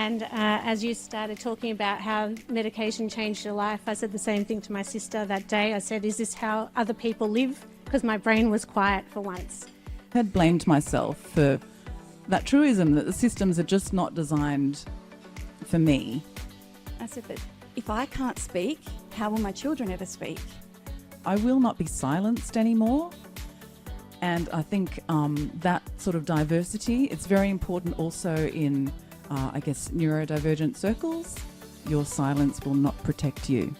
And as you started talking about how medication changed your life, I said the same thing to my sister that day. I said, is this how other people live? Because my brain was quiet for once. I had blamed myself for that truism that the systems are just not designed for me. I said, but if I can't speak, how will my children ever speak? I will not be silenced anymore. And I think that sort of diversity, it's very important also in, neurodivergent circles. Your silence will not protect you.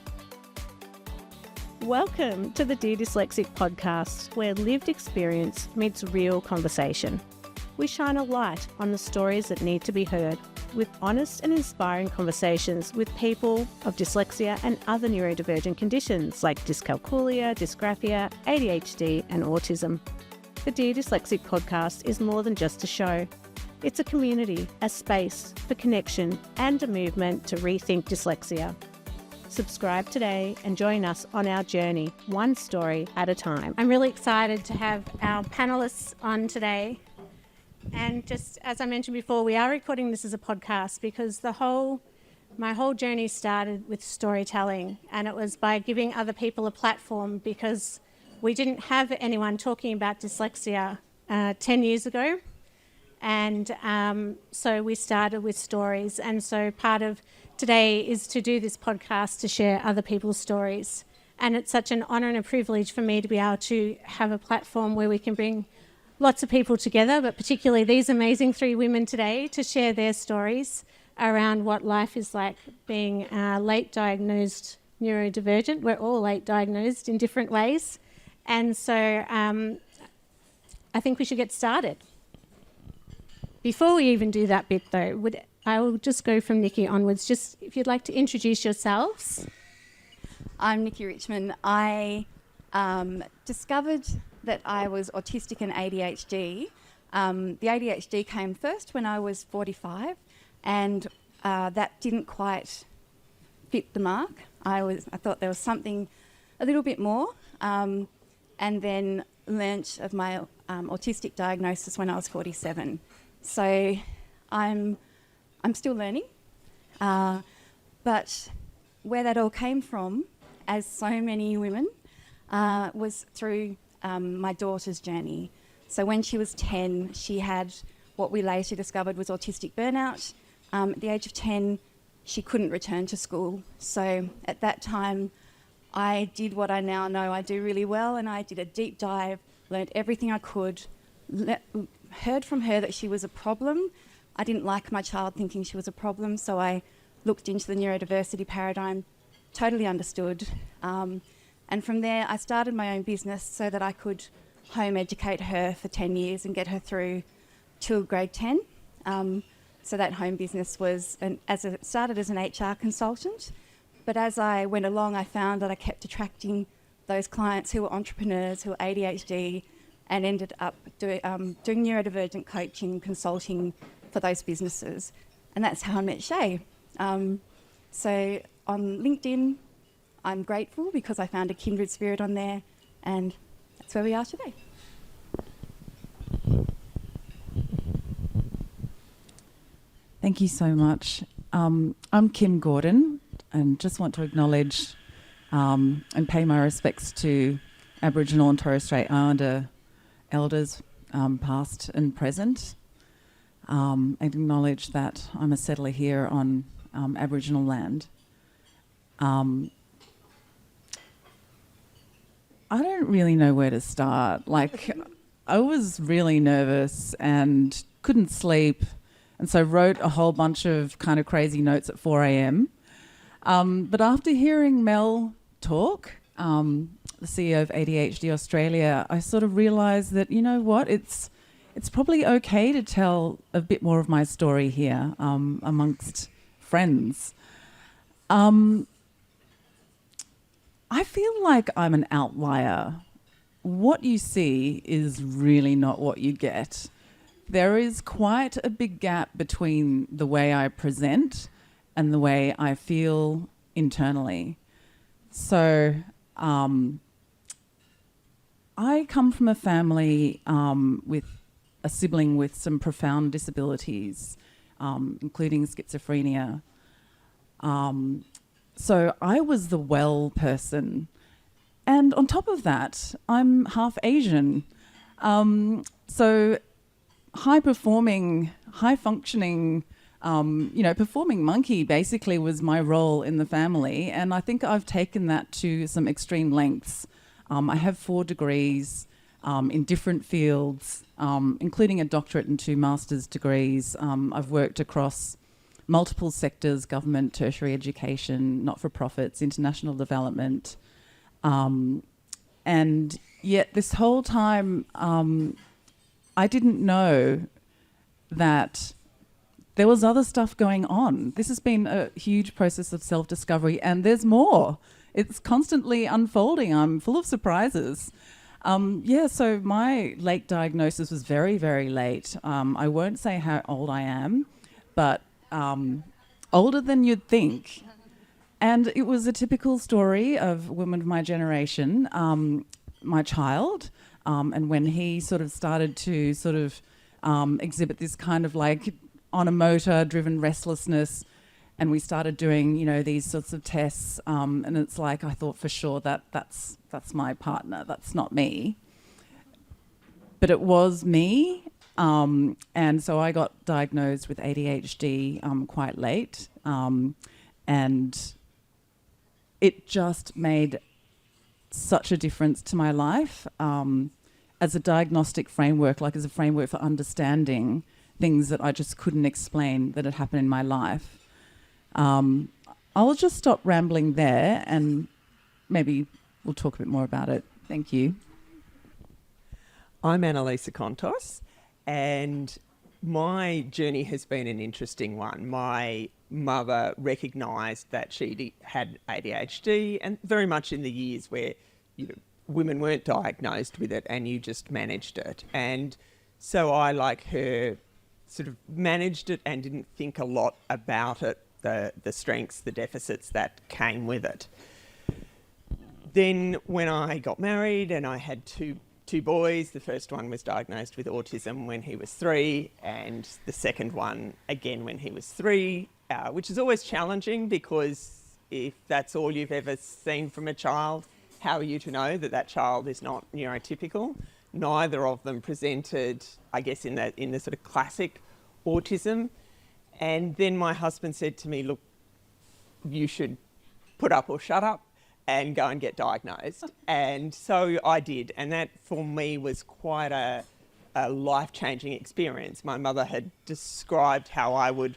Welcome to the Dear Dyslexic podcast, where lived experience meets real conversation. We shine a light on the stories that need to be heard, with honest and inspiring conversations with people of dyslexia and other neurodivergent conditions like dyscalculia, dysgraphia, ADHD and autism. The Dear Dyslexic podcast is more than just a show. It's a community, a space for connection and a movement to rethink dyslexia. Subscribe today and join us on our journey, one story at a time. I'm really excited to have our panelists on today. And just as I mentioned before, we are recording this as a podcast because my whole journey started with storytelling, and it was by giving other people a platform because we didn't have anyone talking about dyslexia 10 years ago. And so we started with stories. And so part of today is to do this podcast to share other people's stories. And it's such an honour and a privilege for me to be able to have a platform where we can bring lots of people together, but particularly these amazing three women today to share their stories around what life is like being late diagnosed neurodivergent. We're all late diagnosed in different ways. And so I think we should get started. Before we even do that bit though, I will just go from Nicci onwards. Just if you'd like to introduce yourselves. I'm Nicci Richman. I discovered that I was autistic and ADHD. The ADHD came first when I was 45, and that didn't quite fit the mark. I thought there was something a little bit more, and then learnt of my autistic diagnosis when I was 47. So I'm still learning, but where that all came from, as so many women, was through my daughter's journey. So when she was 10, she had what we later discovered was autistic burnout. At the age of 10, she couldn't return to school. So at that time, I did what I now know I do really well, and I did a deep dive, learnt everything I could, heard from her that she was a problem. I didn't like my child thinking she was a problem, so I looked into the neurodiversity paradigm, totally understood. And from there, I started my own business so that I could home educate her for 10 years and get her through till grade 10. So that home business was, it started as an HR consultant, but as I went along, I found that I kept attracting those clients who were entrepreneurs, who were ADHD, and ended up doing neurodivergent coaching, consulting for those businesses. And that's how I met Shay. So on LinkedIn, I'm grateful because I found a kindred spirit on there, and that's where we are today. Thank you so much. I'm Kim Gordon, and just want to acknowledge and pay my respects to Aboriginal and Torres Strait Islander elders, past and present, and acknowledge that I'm a settler here on Aboriginal land. I don't really know where to start. I was really nervous and couldn't sleep, and so wrote a whole bunch of kind of crazy notes at 4 a.m. But after hearing Mel talk, the CEO of ADHD Australia, I sort of realised that, you know what, it's probably okay to tell a bit more of my story here amongst friends. I feel like I'm an outlier. What you see is really not what you get. There is quite a big gap between the way I present and the way I feel internally. So I come from a family with a sibling with some profound disabilities. including schizophrenia. So I was the well person. And on top of that, I'm half Asian. So high-performing, high-functioning, performing monkey basically was my role in the family. And I think I've taken that to some extreme lengths. I have 4 degrees in different fields, including a doctorate and 2 master's degrees. I've worked across multiple sectors: government, tertiary education, not-for-profits, international development. And yet this whole time, I didn't know that there was other stuff going on. This has been a huge process of self-discovery, and there's more. It's constantly unfolding. I'm full of surprises. So my late diagnosis was very, very late. I won't say how old I am, but older than you'd think. And it was a typical story of women of my generation, my child, and when he sort of started to exhibit this kind of like on a motor-driven restlessness, and we started doing, these sorts of tests, and it's like I thought for sure that's my partner, that's not me. But it was me, and so I got diagnosed with ADHD quite late, and it just made such a difference to my life as a diagnostic framework, like as a framework for understanding things that I just couldn't explain that had happened in my life. I'll just stop rambling there and maybe we'll talk a bit more about it. Thank you. I'm Annalisa Contos, and my journey has been an interesting one. My mother recognised that she had ADHD, and very much in the years where women weren't diagnosed with it and you just managed it. And so I, like her, sort of managed it and didn't think a lot about it, the strengths, the deficits that came with it. Then when I got married and I had two boys, the first one was diagnosed with autism when he was 3, and the second one again when he was 3, which is always challenging, because if that's all you've ever seen from a child, how are you to know that that child is not neurotypical? Neither of them presented, I guess, in the sort of classic autism. And then my husband said to me, look, you should put up or shut up and go and get diagnosed. And so I did. And that for me was quite a life-changing experience. My mother had described how I would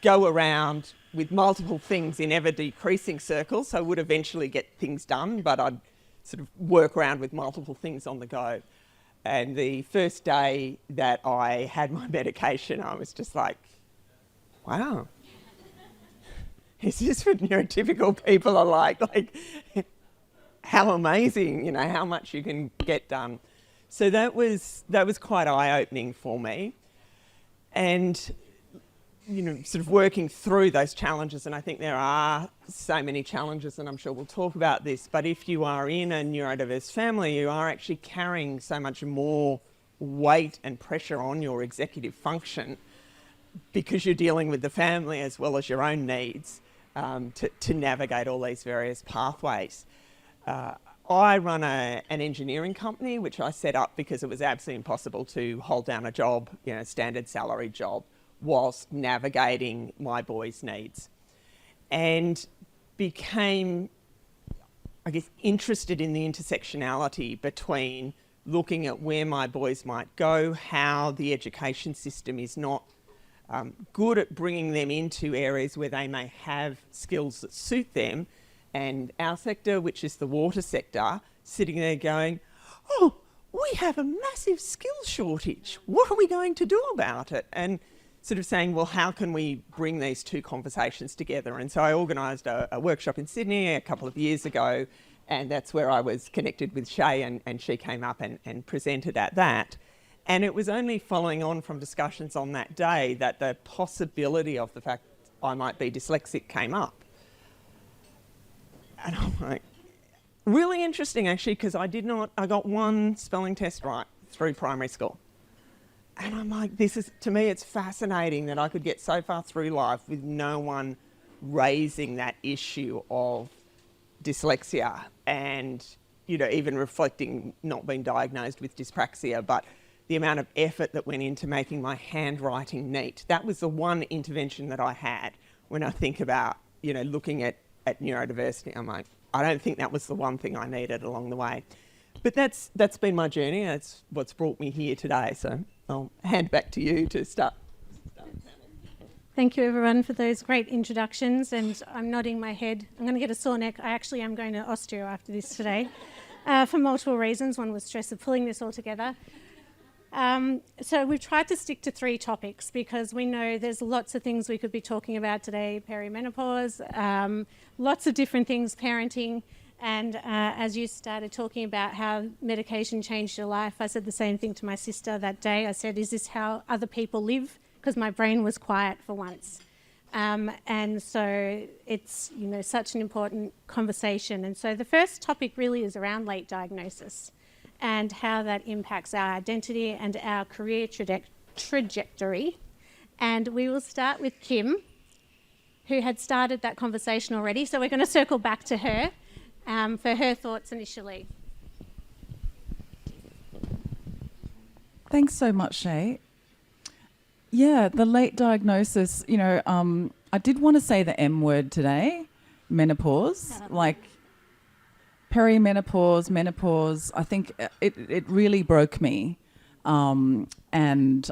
go around with multiple things in ever-decreasing circles, so I would eventually get things done, but I'd sort of work around with multiple things on the go. And the first day that I had my medication, I was just like, wow, is this what neurotypical people are like? Like, how amazing, how much you can get done. So that was quite eye-opening for me. And sort of working through those challenges, and I think there are so many challenges, and I'm sure we'll talk about this, but if you are in a neurodiverse family, you are actually carrying so much more weight and pressure on your executive function, because you're dealing with the family as well as your own needs, to navigate all these various pathways. I run an engineering company, which I set up because it was absolutely impossible to hold down a job, standard salary job, whilst navigating my boys' needs, and became, I guess, interested in the intersectionality between looking at where my boys might go, how the education system is not good at bringing them into areas where they may have skills that suit them, and our sector, which is the water sector, sitting there going, oh, we have a massive skills shortage. What are we going to do about it? And sort of saying, well, how can we bring these two conversations together? And so I organised a workshop in Sydney a couple of years ago, and that's where I was connected with Shay, and she came up and presented at that. And it was only following on from discussions on that day that the possibility of the fact I might be dyslexic came up. And I'm like, really interesting actually, because I got one spelling test right through primary school. And I'm like, to me, it's fascinating that I could get so far through life with no one raising that issue of dyslexia and, even reflecting not being diagnosed with dyspraxia, but the amount of effort that went into making my handwriting neat. That was the one intervention that I had when I think about, looking at neurodiversity. I'm like, I don't think that was the one thing I needed along the way. But that's been my journey. That's what's brought me here today. So I'll hand back to you to start. Thank you, everyone, for those great introductions. And I'm nodding my head. I'm going to get a sore neck. I actually am going to osteo after this today for multiple reasons. One was stress of pulling this all together. So we've tried to stick to 3 topics because we know there's lots of things we could be talking about today. Perimenopause, lots of different things, parenting. And as you started talking about how medication changed your life, I said the same thing to my sister that day. I said, is this how other people live? Because my brain was quiet for once. And so it's, such an important conversation. And so the first topic really is around late diagnosis and how that impacts our identity and our career trajectory. And we will start with Kim, who had started that conversation already. So we're going to circle back to her for her thoughts initially. Thanks so much, Shay. Yeah, the late diagnosis, I did want to say the M word today, menopause, like perimenopause, menopause. I think it really broke me. And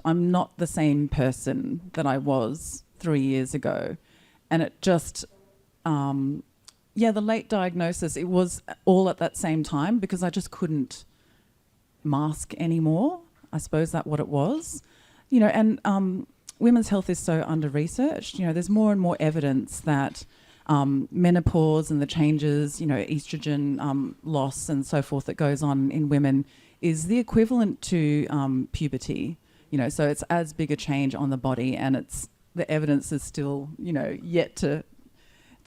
I'm not the same person that I was 3 years ago. And it just, the late diagnosis, it was all at that same time because I just couldn't mask anymore. I suppose that's what it was. And women's health is so under-researched. There's more and more evidence that menopause and the changes, estrogen loss and so forth that goes on in women is the equivalent to puberty. So it's as big a change on the body, and the evidence is still, yet to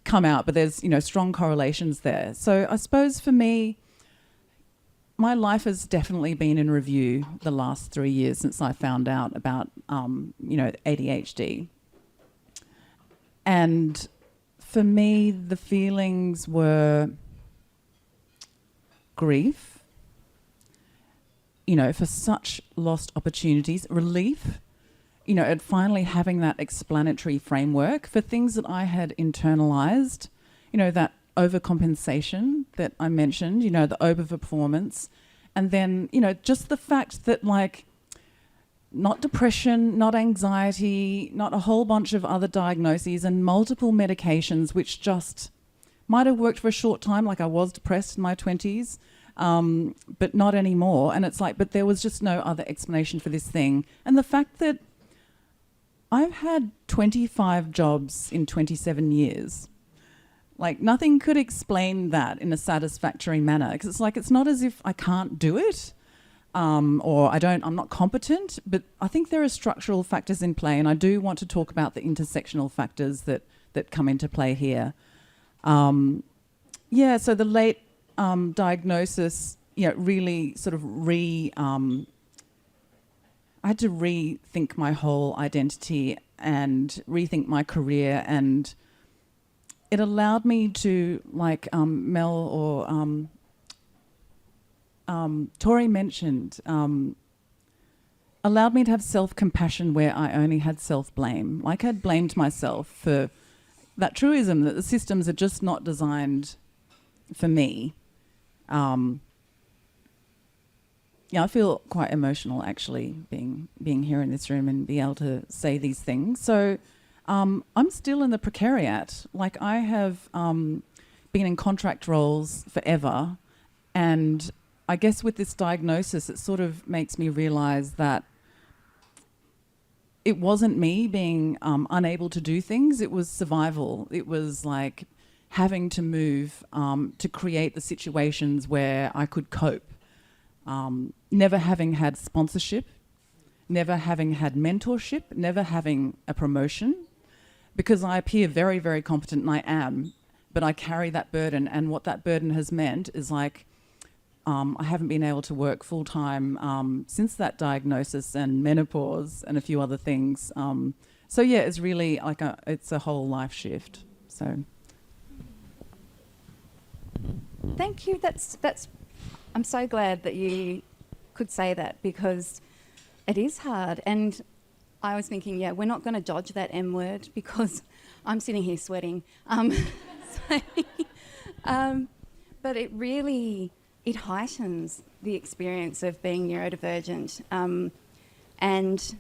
come out, but there's, strong correlations there. So I suppose for me, my life has definitely been in review the last 3 years since I found out about, ADHD. And for me, the feelings were grief, for such lost opportunities, relief, at finally having that explanatory framework for things that I had internalized, that overcompensation that I mentioned, the overperformance. And then, just the fact that not depression, not anxiety, not a whole bunch of other diagnoses and multiple medications, which just might have worked for a short time. I was depressed in my 20s, but not anymore. And it's but there was just no other explanation for this thing. And the fact that I've had 25 jobs in 27 years. Nothing could explain that in a satisfactory manner, because it's not as if I can't do it or I'm not competent, but I think there are structural factors in play, and I do want to talk about the intersectional factors that come into play here. So the late diagnosis, really sort of I had to rethink my whole identity and rethink my career, and it allowed me to, Mel or Tori mentioned, allowed me to have self-compassion where I only had self-blame. I'd blamed myself for that truism that the systems are just not designed for me. I feel quite emotional actually being here in this room and be able to say these things. So I'm still in the precariat. I have been in contract roles forever, and I guess with this diagnosis, it sort of makes me realise that it wasn't me being unable to do things. It was survival. It was having to move to create the situations where I could cope. Never having had sponsorship, never having had mentorship, never having a promotion, because I appear very, very competent, and I am, but I carry that burden, and what that burden has meant is I haven't been able to work full time since that diagnosis and menopause and a few other things. So yeah, it's really like it's a whole life shift. So thank you. That's. I'm so glad that you could say that, because it is hard. And I was thinking, yeah, we're not going to dodge that M word, because I'm sitting here sweating. But it really, it heightens the experience of being neurodivergent. And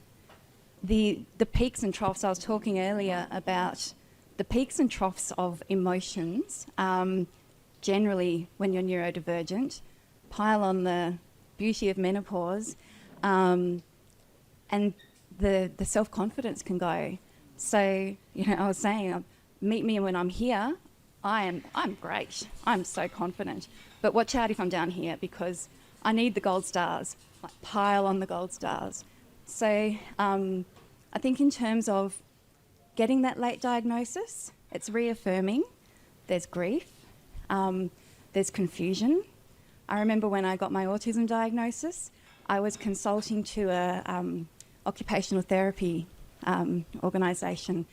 the peaks and troughs, I was talking earlier about the peaks and troughs of emotions, generally when you're neurodivergent, pile on the beauty of menopause, and the self-confidence can go. So, you know, I was saying, meet me when I'm here, I'm great. I'm so confident. But watch out if I'm down here, because I need the gold stars, like pile on the gold stars. So I think in terms of getting that late diagnosis, it's reaffirming. There's grief. There's confusion. I remember when I got my autism diagnosis, I was consulting to a occupational therapy organisation.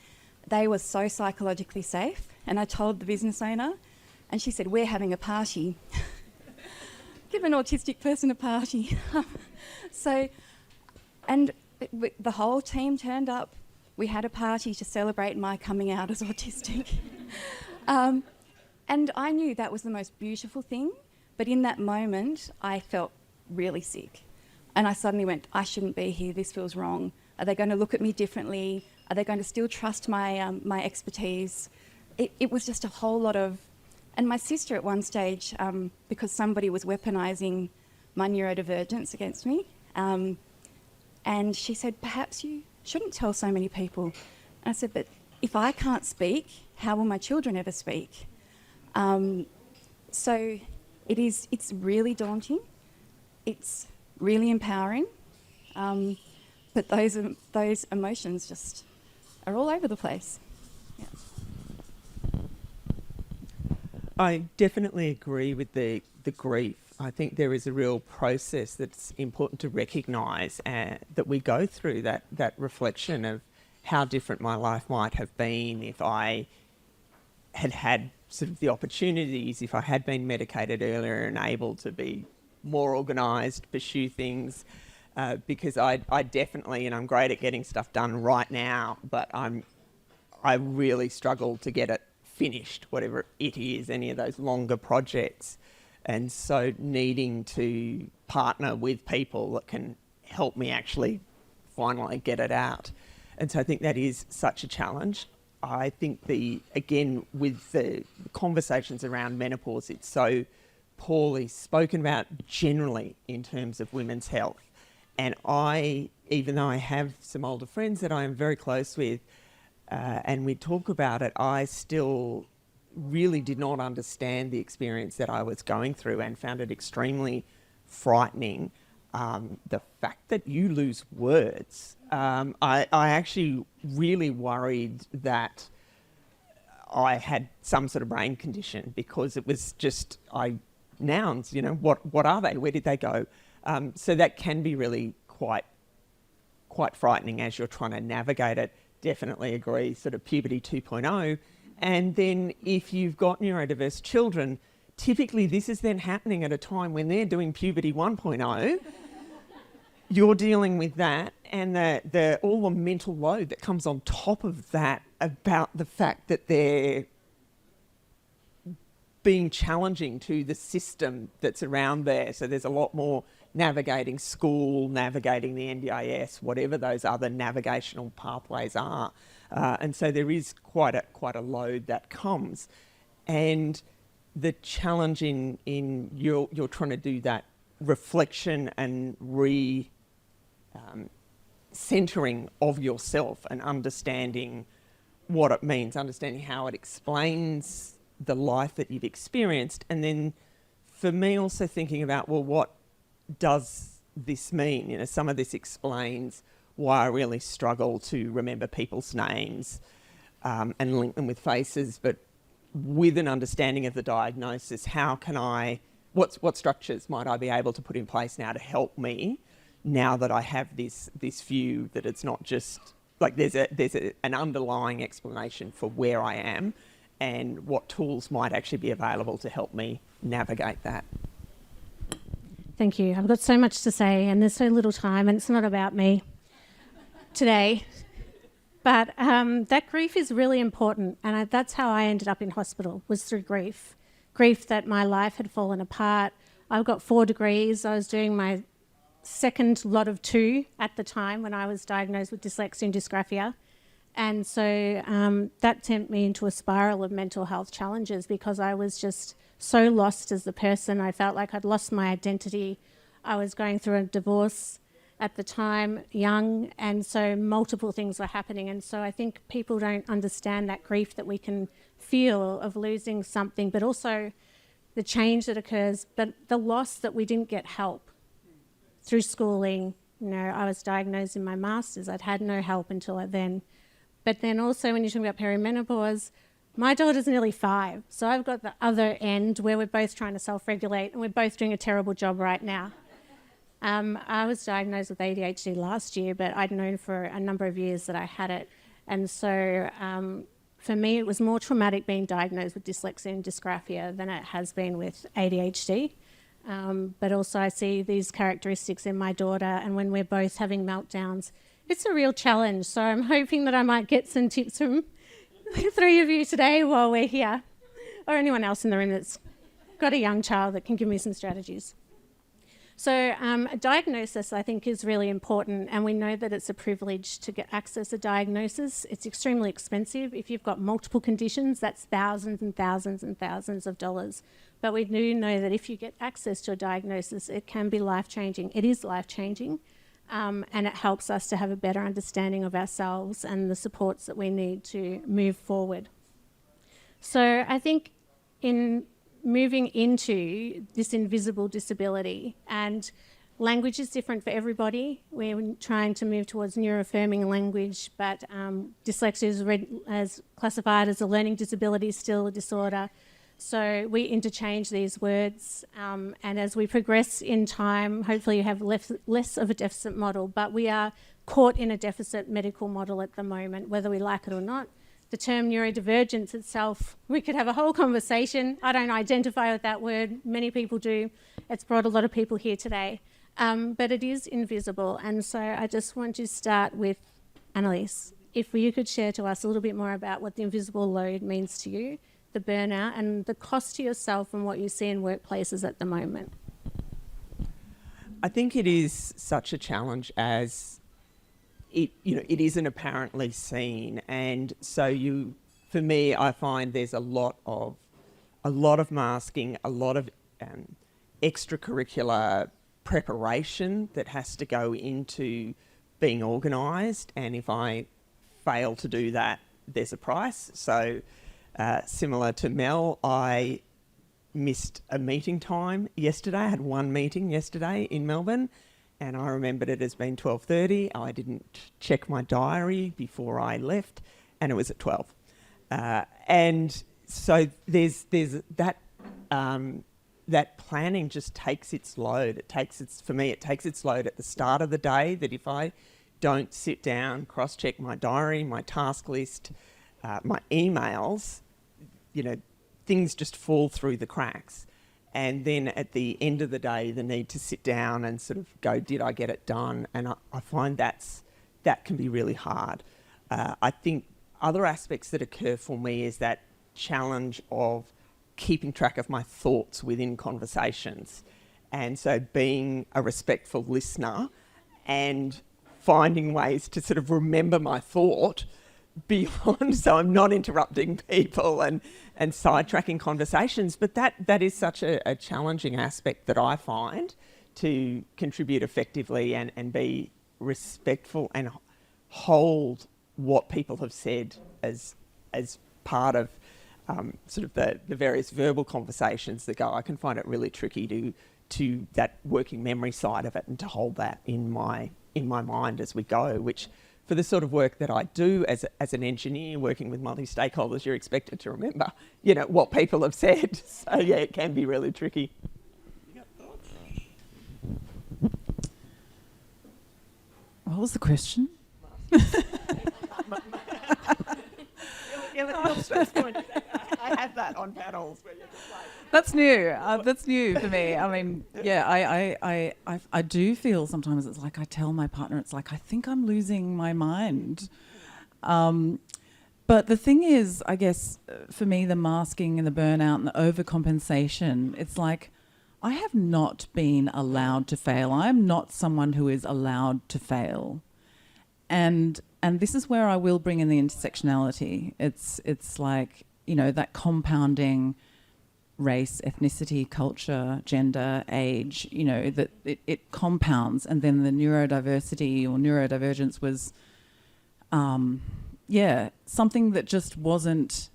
They were so psychologically safe, and I told the business owner, and she said, "We're having a party." Give an autistic person a party. The whole team turned up. We had a party to celebrate my coming out as autistic. And I knew that was the most beautiful thing, but in that moment, I felt really sick. And I suddenly went, I shouldn't be here, this feels wrong. Are they going to look at me differently? Are they going to still trust my expertise? It was just a whole lot of... And my sister at one stage, because somebody was weaponising my neurodivergence against me, and she said, perhaps you shouldn't tell so many people. And I said, but if I can't speak, how will my children ever speak? So it's really daunting. It's really empowering. But those emotions just are all over the place. Yeah. I definitely agree with the grief. I think there is a real process that's important to recognise that we go through, that reflection of how different my life might have been if I had sort of the opportunities, if I had been medicated earlier and able to be more organised, pursue things. Because I definitely, and I'm great at getting stuff done right now, but I really struggle to get it finished, whatever it is, any of those longer projects. And so needing to partner with people that can help me actually finally get it out. And so I think that is such a challenge. I think again, with the conversations around menopause, it's so poorly spoken about generally in terms of women's health. And even though I have some older friends that I am very close with, and we talk about it, I still really did not understand the experience that I was going through and found it extremely frightening. The fact that you lose words. I actually really worried that I had some sort of brain condition, because it was just, nouns, you know, what are they? Where did they go? So that can be really quite frightening as you're trying to navigate it. Definitely agree, sort of puberty 2.0. And then if you've got neurodiverse children, typically this is then happening at a time when they're doing puberty 1.0. You're dealing with that, and all the mental load that comes on top of that about the fact that they're being challenging to the system that's around there. So there's a lot more navigating school, navigating the NDIS, whatever those other navigational pathways are. And so there is quite a load that comes. And the challenge in you're trying to do that reflection and centering of yourself and understanding what it means, understanding how it explains the life that you've experienced. And then for me also thinking about, well, what does this mean? You know, some of this explains why I really struggle to remember people's names and link them with faces, but with an understanding of the diagnosis, how can I what structures might I be able to put in place now to help me, now that I have this view that it's not just like there's an underlying explanation for where I am, and what tools might actually be available to help me navigate that. Thank you. I've got so much to say and there's so little time, and it's not about me today. But that grief is really important, and that's how I ended up in hospital, was through grief. Grief that my life had fallen apart. I've got 4 degrees. I was doing my second lot of 2 at the time when I was diagnosed with dyslexia and dysgraphia. And so that sent me into a spiral of mental health challenges, because I was just so lost as a person. I felt like I'd lost my identity. I was going through a divorce at the time, young, and so multiple things were happening. And so I think people don't understand that grief that we can feel of losing something, but also the change that occurs, but the loss that we didn't get help through schooling. You know, I was diagnosed in my master's. I'd had no help until then. But then also when you're talking about perimenopause, my daughter's nearly 5. So I've got the other end where we're both trying to self-regulate, and we're both doing a terrible job right now. I was diagnosed with ADHD last year, but I'd known for a number of years that I had it. And so for me, it was more traumatic being diagnosed with dyslexia and dysgraphia than it has been with ADHD. But also I see these characteristics in my daughter, and when we're both having meltdowns, it's a real challenge. So I'm hoping that I might get some tips from the 3 of you today while we're here, or anyone else in the room that's got a young child that can give me some strategies. So a diagnosis, I think, is really important, and we know that it's a privilege to get access to diagnosis. It's extremely expensive. If you've got multiple conditions, that's thousands and thousands and thousands of dollars. But we do know that if you get access to a diagnosis, it can be life-changing. It is life-changing, and it helps us to have a better understanding of ourselves and the supports that we need to move forward. So I think in moving into this invisible disability, and language is different for everybody. We're trying to move towards neuroaffirming language, but dyslexia is classified as a learning disability, still a disorder. So we interchange these words, and as we progress in time, hopefully you have less of a deficit model, but we are caught in a deficit medical model at the moment, whether we like it or not. The term neurodivergence itself, we could have a whole conversation. I don't identify with that word. Many people do. It's brought a lot of people here today. But it is invisible. And so I just want to start with Annalise. If you could share to us a little bit more about what the invisible load means to you, the burnout, and the cost to yourself and what you see in workplaces at the moment. I think it is such a challenge as it isn't apparently seen, and so for me, I find there's a lot of masking, a lot of extracurricular preparation that has to go into being organised, and if I fail to do that, there's a price. So similar to Mel, I missed a meeting time yesterday. I had one meeting yesterday in Melbourne, and I remembered it as being 12:30. I didn't check my diary before I left, and it was at 12. And so there's that that planning just takes its load. For me, it takes its load at the start of the day, that if I don't sit down, cross-check my diary, my task list, my emails, things just fall through the cracks. And then at the end of the day, the need to sit down and sort of go, did I get it done? And I find that can be really hard. I think other aspects that occur for me is that challenge of keeping track of my thoughts within conversations. And so being a respectful listener and finding ways to sort of remember my thought beyond, so I'm not interrupting people and sidetracking conversations. But that is such a challenging aspect that I find to contribute effectively and be respectful and hold what people have said as part of sort of the various verbal conversations that go. I can find it really tricky to that working memory side of it, and to hold that in my mind as we go, which for the sort of work that I do as an engineer working with multi-stakeholders, you're expected to remember, what people have said. So yeah, it can be really tricky. What was the question? I have that on panels where you're just like... That's new. That's new for me. I mean, yeah, I do feel sometimes it's like I tell my partner, it's like I think I'm losing my mind. But the thing is, I guess, for me, the masking and the burnout and the overcompensation, it's like I have not been allowed to fail. I am not someone who is allowed to fail. And this is where I will bring in the intersectionality. It's like, you know, that compounding race, ethnicity, culture, gender, age, you know, that it compounds. And then the neurodiversity or neurodivergence was, something that just wasn't,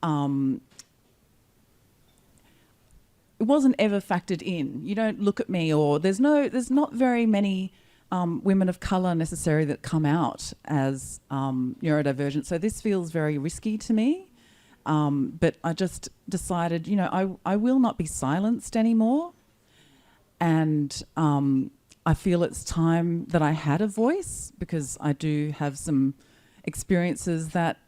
it wasn't ever factored in. You don't look at me, or there's not very many women of colour necessarily that come out as neurodivergent. So this feels very risky to me. But I just decided, you know, I will not be silenced anymore. And I feel it's time that I had a voice, because I do have some experiences that...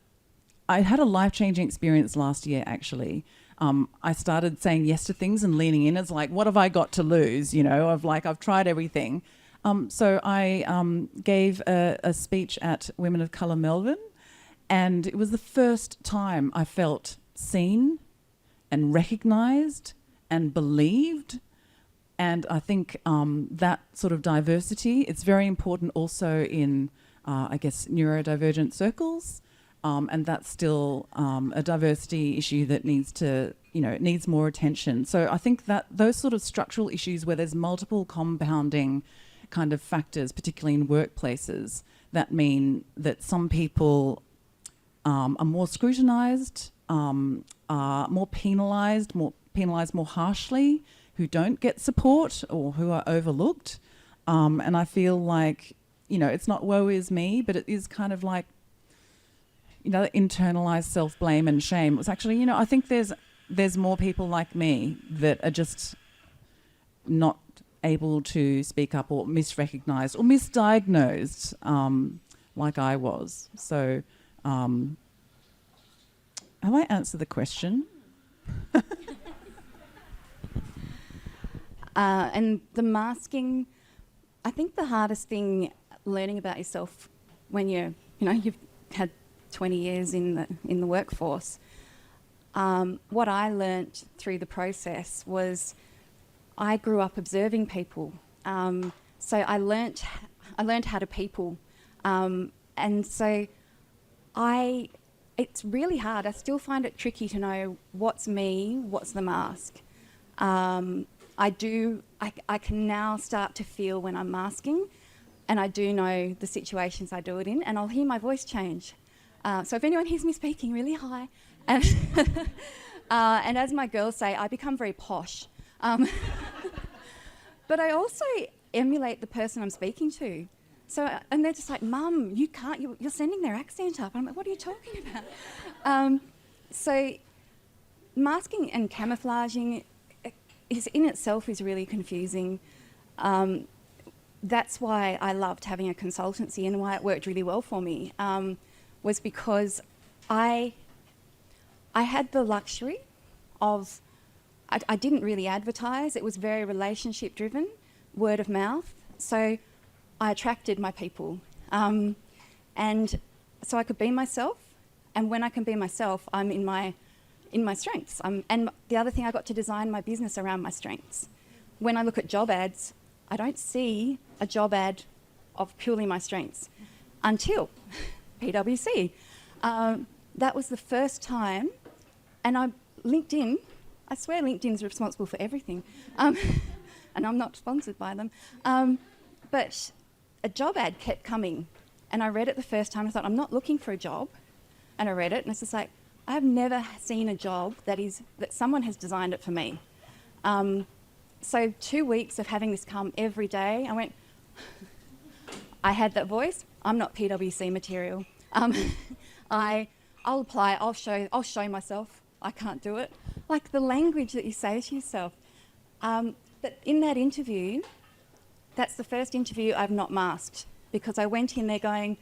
I had a life-changing experience last year, actually. I started saying yes to things and leaning in. It's like, what have I got to lose? You know, I've tried everything. So I gave a speech at Women of Colour Melbourne, and it was the first time I felt seen and recognised and believed. And I think that sort of diversity, it's very important also in, I guess, neurodivergent circles. And that's still a diversity issue that needs to, you know, it needs more attention. So I think that those sort of structural issues where there's multiple compounding kind of factors, particularly in workplaces, that mean that some people are more scrutinised, are more penalised more harshly, who don't get support or who are overlooked. And I feel like, you know, it's not woe is me, but it is kind of like, you know, internalised self-blame and shame. It's actually, you know, I think there's more people like me that are just not able to speak up, or misrecognised or misdiagnosed, like I was. So, have I answered the question? And the masking, I think the hardest thing learning about yourself when you've had 20 years in the workforce, what I learnt through the process was I grew up observing people. So I learnt how to people. And so it's really hard. I still find it tricky to know what's me, what's the mask. I can now start to feel when I'm masking, and I do know the situations I do it in, and I'll hear my voice change. So if anyone hears me speaking really high, and, and as my girls say, I become very posh. But I also emulate the person I'm speaking to. So, and they're just like, Mum, you can't, you're sending their accent up. And I'm like, what are you talking about? So masking and camouflaging is in itself is really confusing. That's why I loved having a consultancy, and why it worked really well for me, was because I had the luxury of, I didn't really advertise. It was very relationship driven, word of mouth. So I attracted my people. And so I could be myself. And when I can be myself, I'm in my strengths. And the other thing, I got to design my business around my strengths. When I look at job ads, I don't see a job ad of purely my strengths until PwC. That was the first time, and LinkedIn, I swear LinkedIn's responsible for everything, and I'm not sponsored by them, but a job ad kept coming, and I read it the first time. I thought, I'm not looking for a job, and I read it, and it's just like, I have never seen a job that someone has designed it for me. So 2 weeks of having this come every day, I went, I had that voice. I'm not PwC material. I'll apply. I'll show myself. I can't do it. Like the language that you say to yourself. But in that interview, that's the first interview I've not masked. because I went in there going,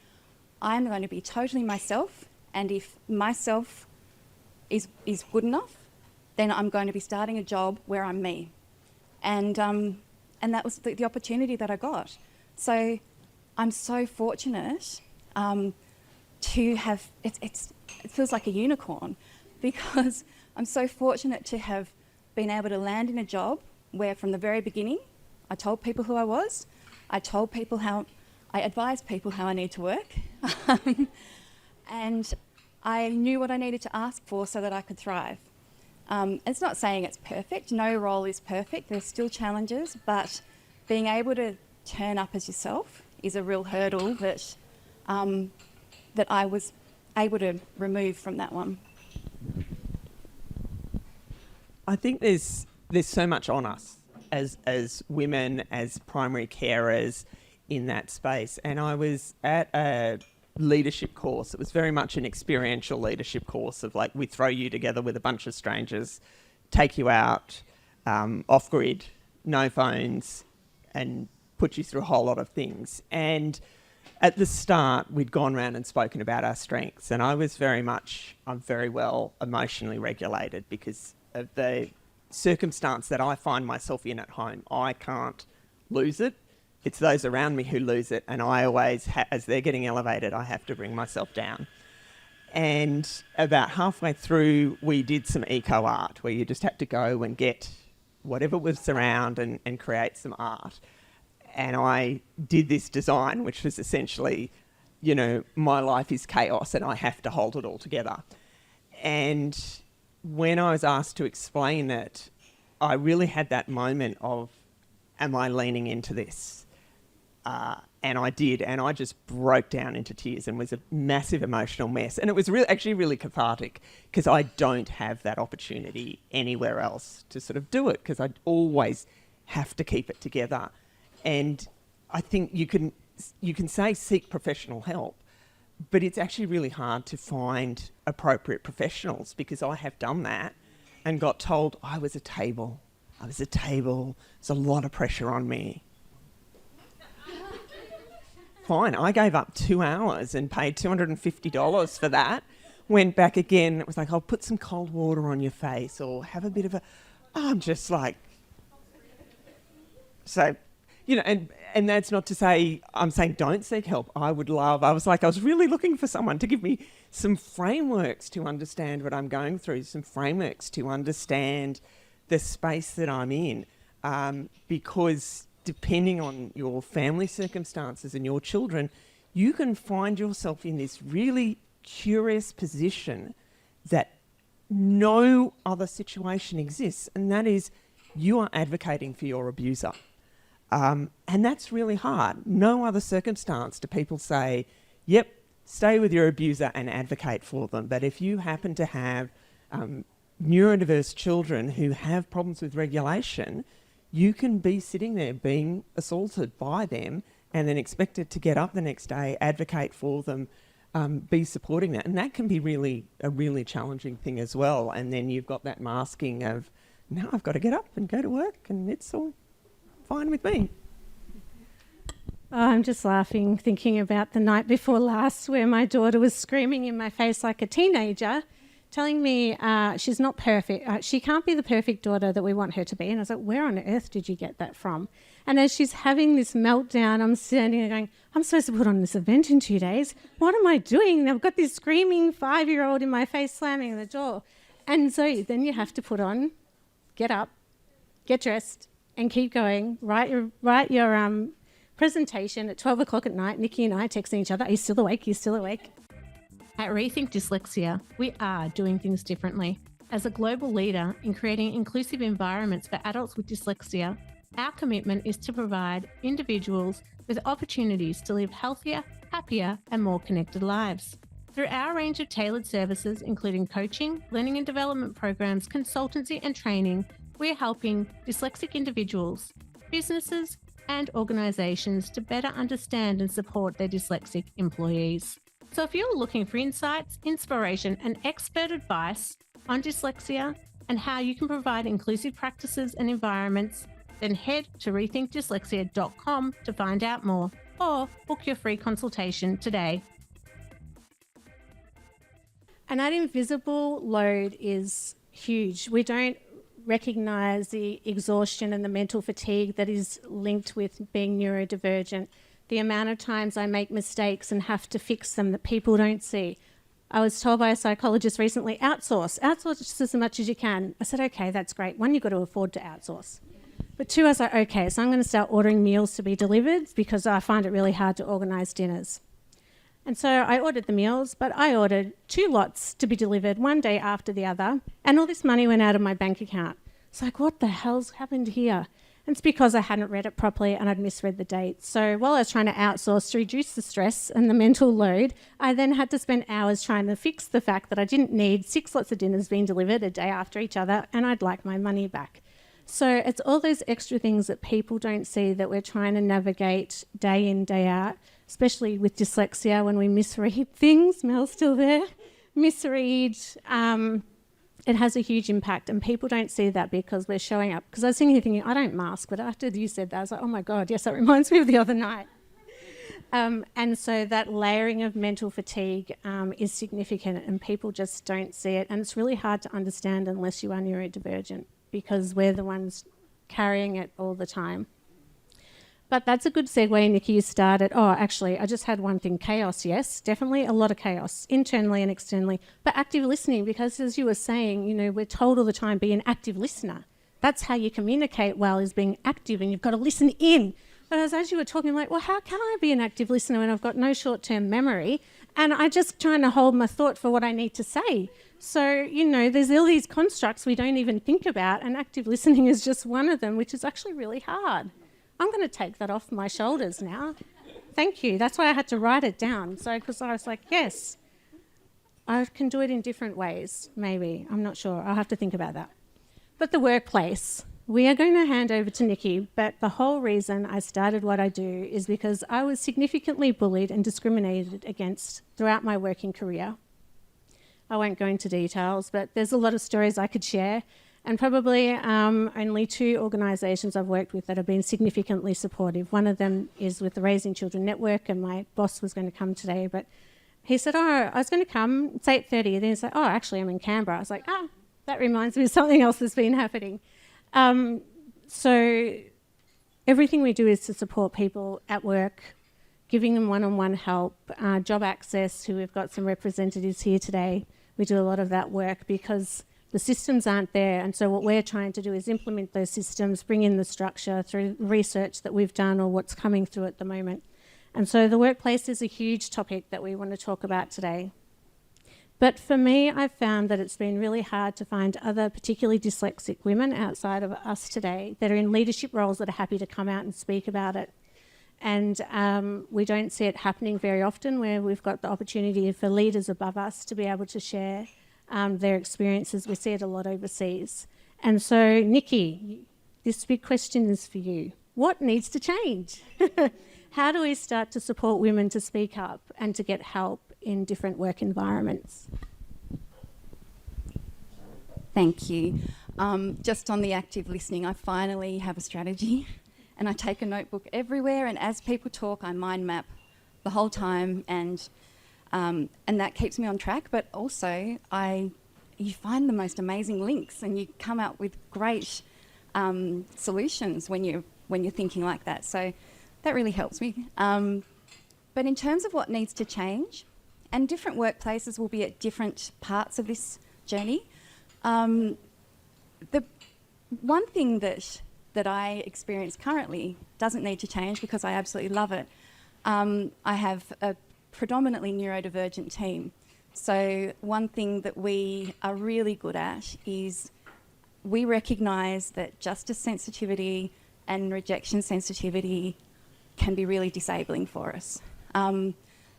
I'm going to be totally myself, and if myself is good enough, then I'm going to be starting a job where I'm me. And that was the opportunity that I got. So I'm so fortunate to have, it feels like a unicorn, because I'm so fortunate to have been able to land in a job where from the very beginning, I told people who I was, I advised people how I need to work, and I knew what I needed to ask for so that I could thrive. It's not saying it's perfect, no role is perfect, there's still challenges, but being able to turn up as yourself is a real hurdle that I was able to remove from that one. I think there's so much on us as women, as primary carers in that space. And I was at a leadership course. It was very much an experiential leadership course of like, we throw you together with a bunch of strangers, take you out, off grid, no phones, and put you through a whole lot of things. And at the start, we'd gone around and spoken about our strengths. And I'm very well emotionally regulated because of the circumstance that I find myself in at home. I can't lose it. It's those around me who lose it. And I always, as they're getting elevated, I have to bring myself down. And about halfway through, we did some eco art where you just had to go and get whatever was around and create some art. And I did this design, which was essentially, you know, my life is chaos and I have to hold it all together. And when I was asked to explain it, I really had that moment of, am I leaning into this? And I did, and I just broke down into tears and was a massive emotional mess. And it was actually really cathartic because I don't have that opportunity anywhere else to sort of do it because I always have to keep it together. And I think you can say seek professional help, but it's actually really hard to find appropriate professionals because I have done that and got told I was a table. There's a lot of pressure on me. Fine, I gave up 2 hours and paid $250 for that. Went back again, it was like, I'll put some cold water on your face or have a bit of I'm just like... So, you know, and that's not to say, I'm saying don't seek help. I was really looking for someone to give me some frameworks to understand what I'm going through, some frameworks to understand the space that I'm in, because depending on your family circumstances and your children, you can find yourself in this really curious position that no other situation exists, and that is you are advocating for your abuser. And that's really hard. No other circumstance do people say, yep, stay with your abuser and advocate for them. But if you happen to have neurodiverse children who have problems with regulation, you can be sitting there being assaulted by them and then expected to get up the next day, advocate for them, be supporting that. And that can be a really challenging thing as well. And then you've got that masking of, now I've got to get up and go to work and it's all fine with me. Oh, I'm just laughing, thinking about the night before last where my daughter was screaming in my face like a teenager, telling me she's not perfect. She can't be the perfect daughter that we want her to be. And I was like, where on earth did you get that from? And as she's having this meltdown, I'm standing there going, I'm supposed to put on this event in 2 days. What am I doing? I've got this screaming 5-year-old in my face slamming the door. And so then you have to put on, get up, get dressed, and keep going. Write your presentation at 12 o'clock at night. Nicci and I texting each other, are you still awake? Are you still awake? At Rethink Dyslexia, we are doing things differently. As a global leader in creating inclusive environments for adults with dyslexia, our commitment is to provide individuals with opportunities to live healthier, happier, and more connected lives. Through our range of tailored services, including coaching, learning and development programs, consultancy, and training, we're helping dyslexic individuals, businesses, and organisations to better understand and support their dyslexic employees. So if you're looking for insights, inspiration, and expert advice on dyslexia and how you can provide inclusive practices and environments, then head to rethinkdyslexia.com to find out more. or book your free consultation today. And that invisible load is huge. We don't recognise the exhaustion and the mental fatigue that is linked with being neurodivergent. The amount of times I make mistakes and have to fix them that people don't see. I was told by a psychologist recently, outsource just as much as you can. I said, okay, that's great. One, you've got to afford to outsource. But two, I was like, okay, so I'm going to start ordering meals to be delivered because I find it really hard to organise dinners. And so I ordered the meals, but I ordered 2 lots to be delivered one day after the other, and all this money went out of my bank account. It's like, what the hell's happened here? And it's because I hadn't read it properly and I'd misread the dates. So while I was trying to outsource to reduce the stress and the mental load, I then had to spend hours trying to fix the fact that I didn't need 6 lots of dinners being delivered a day after each other, and I'd like my money back. So it's all those extra things that people don't see that we're trying to navigate day in, day out, especially with dyslexia when we misread things. Mel's still there. Misread. It has a huge impact, and people don't see that because we're showing up. Because I was thinking, I don't mask, but after you said that, I was like, oh my God, yes, that reminds me of the other night. And so that layering of mental fatigue is significant, and people just don't see it. And it's really hard to understand unless you are neurodivergent, because we're the ones carrying it all the time. But that's a good segue, Nicci. You started. Oh, actually, I just had one thing. Chaos, yes, definitely a lot of chaos, internally and externally. But active listening, because as you were saying, you know, we're told all the time, be an active listener. That's how you communicate well, is being active, and you've got to listen in. But as you were talking, I'm like, well, how can I be an active listener when I've got no short-term memory and I just trying to hold my thought for what I need to say? So, you know, there's all these constructs we don't even think about, and active listening is just one of them, which is actually really hard. I'm going to take that off my shoulders now. Thank you. That's why I had to write it down. So, because I was like, yes, I can do it in different ways, maybe. I'm not sure. I'll have to think about that. But the workplace, we are going to hand over to Nicci, but the whole reason I started what I do is because I was significantly bullied and discriminated against throughout my working career. I won't go into details, but there's a lot of stories I could share. And probably only 2 organisations I've worked with that have been significantly supportive. One of them is with the Raising Children Network, and my boss was going to come today, but he said, oh, I was going to come, it's 8:30. And then he's like, oh, actually, I'm in Canberra. I was like, that reminds me of something else that's been happening. So everything we do is to support people at work, giving them one-on-one help. JobAccess, who we've got some representatives here today, we do a lot of that work because the systems aren't there, and so what we're trying to do is implement those systems, bring in the structure through research that we've done or what's coming through at the moment. And so the workplace is a huge topic that we want to talk about today. But for me, I've found that it's been really hard to find other particularly dyslexic women outside of us today that are in leadership roles that are happy to come out and speak about it. And we don't see it happening very often, where we've got the opportunity for leaders above us to be able to share their experiences. We see it a lot overseas. And so, Nicci, this big question is for you. What needs to change? How do we start to support women to speak up and to get help in different work environments? Thank you. Just on the active listening, I finally have a strategy, and I take a notebook everywhere, and as people talk, I mind map the whole time, and that keeps me on track. But also, you find the most amazing links, and you come out with great solutions when you're thinking like that. So that really helps me. But in terms of what needs to change, and different workplaces will be at different parts of this journey. The one thing that I experience currently doesn't need to change because I absolutely love it. I have a predominantly neurodivergent team. So one thing that we are really good at is we recognise that justice sensitivity and rejection sensitivity can be really disabling for us.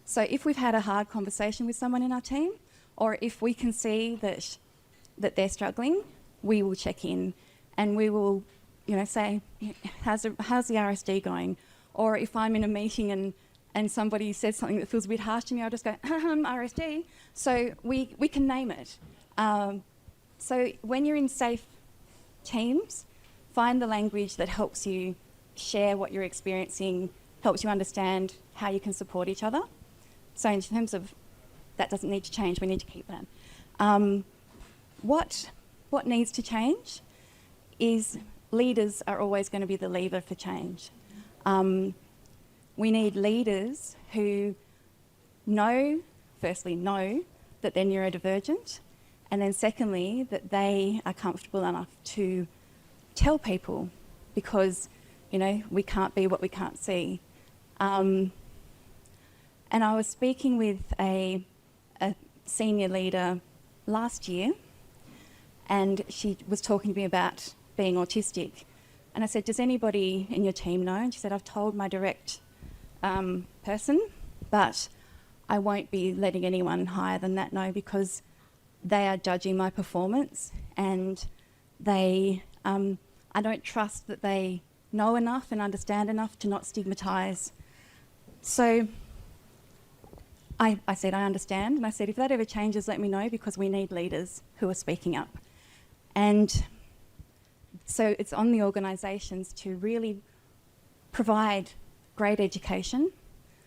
So if we've had a hard conversation with someone in our team, or if we can see that they're struggling, we will check in and we will, say, how's the RSD going? Or if I'm in a meeting and somebody says something that feels a bit harsh to me, I'll just go, RSD. So we can name it. So when you're in safe teams, find the language that helps you share what you're experiencing helps you understand how you can support each other. So in terms of that doesn't need to change, we need to keep that. What needs to change is leaders are always going to be the lever for change. We need leaders who firstly know that they're neurodivergent, and then secondly, that they are comfortable enough to tell people, because, we can't be what we can't see. And I was speaking with a senior leader last year, and she was talking to me about being autistic. And I said, does anybody in your team know? And she said, I've told my direct person, but I won't be letting anyone higher than that know, because they are judging my performance, and I don't trust that they know enough and understand enough to not stigmatise. So I said, I understand. And I said, if that ever changes, let me know, because we need leaders who are speaking up. And so it's on the organisations to really provide great education.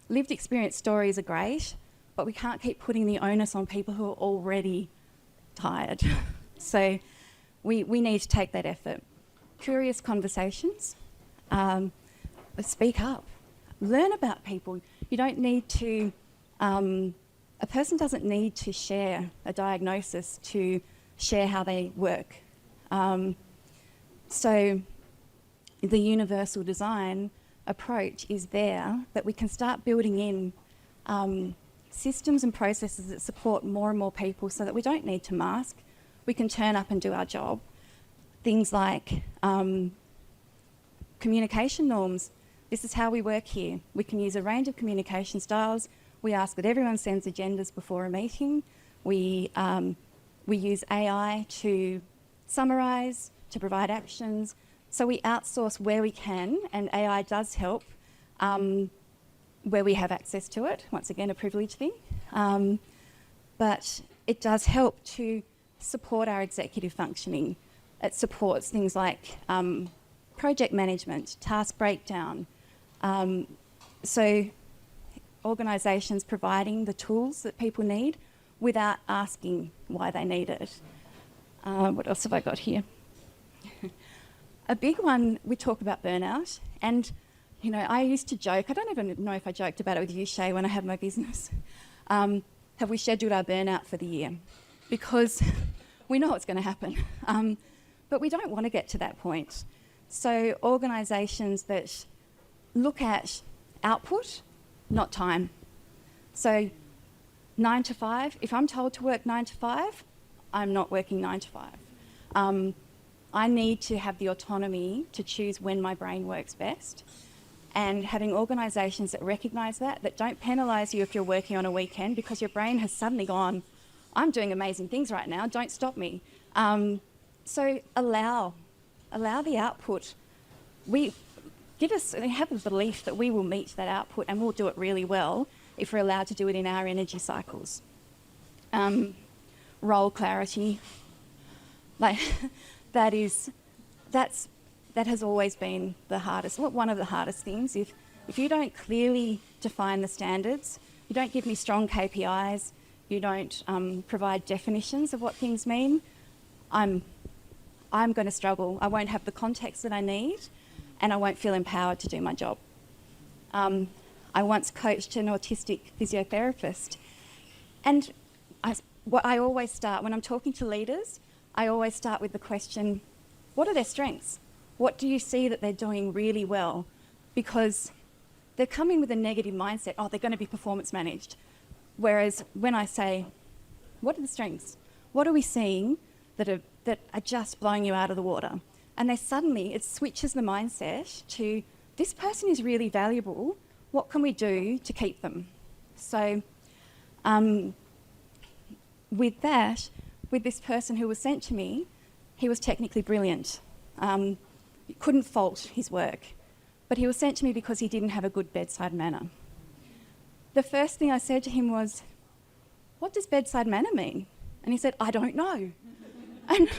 Lived experience stories are great, but we can't keep putting the onus on people who are already tired. So we need to take that effort. Curious conversations. Speak up. Learn about people. You don't need to... a person doesn't need to share a diagnosis to share how they work. So the universal design approach is there, that we can start building in systems and processes that support more and more people, so that we don't need to mask. We can turn up and do our job. Things like communication norms. This is how we work here. We can use a range of communication styles. We ask that everyone sends agendas before a meeting. We use AI to summarise, to provide actions. So we outsource where we can, and AI does help where we have access to it. Once again, a privilege thing. But it does help to support our executive functioning. It supports things like project management, task breakdown. So organisations providing the tools that people need without asking why they need it. What else have I got here? A big one, we talk about burnout, and I used to joke, I don't even know if I joked about it with you, Shay, when I had my business. Have we scheduled our burnout for the year? Because we know it's going to happen, but we don't want to get to that point. So organisations that look at output, not time. So 9 to 5, if I'm told to work 9 to 5, I'm not working 9 to 5. I need to have the autonomy to choose when my brain works best, and having organisations that recognise that don't penalise you if you're working on a weekend because your brain has suddenly gone, I'm doing amazing things right now, don't stop me. So allow the output. Have a belief that we will meet that output, and we'll do it really well if we're allowed to do it in our energy cycles. Role clarity, that has always been the hardest, one of the hardest things. If you don't clearly define the standards, you don't give me strong KPIs, you don't provide definitions of what things mean, I'm going to struggle. I won't have the context that I need, and I won't feel empowered to do my job. I once coached an autistic physiotherapist, and I always start, when I'm talking to leaders, I always start with the question, what are their strengths? What do you see that they're doing really well? Because they're coming with a negative mindset, they're going to be performance managed. Whereas when I say, what are the strengths? What are we seeing that are just blowing you out of the water? And it switches the mindset to, this person is really valuable, what can we do to keep them? So with this person who was sent to me, he was technically brilliant. Couldn't fault his work, but he was sent to me because he didn't have a good bedside manner. The first thing I said to him was, what does bedside manner mean? And he said, I don't know. And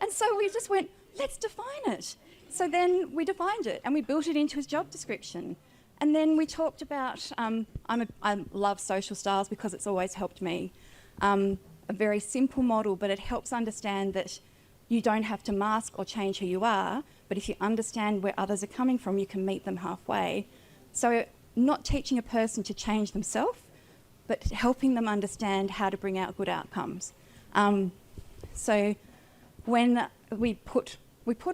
so we just went, let's define it. So then we defined it, and we built it into his job description. And then we talked about, I love social styles because it's always helped me. A very simple model, but it helps understand that you don't have to mask or change who you are, but if you understand where others are coming from, you can meet them halfway. So not teaching a person to change themselves, but helping them understand how to bring out good outcomes. So when we put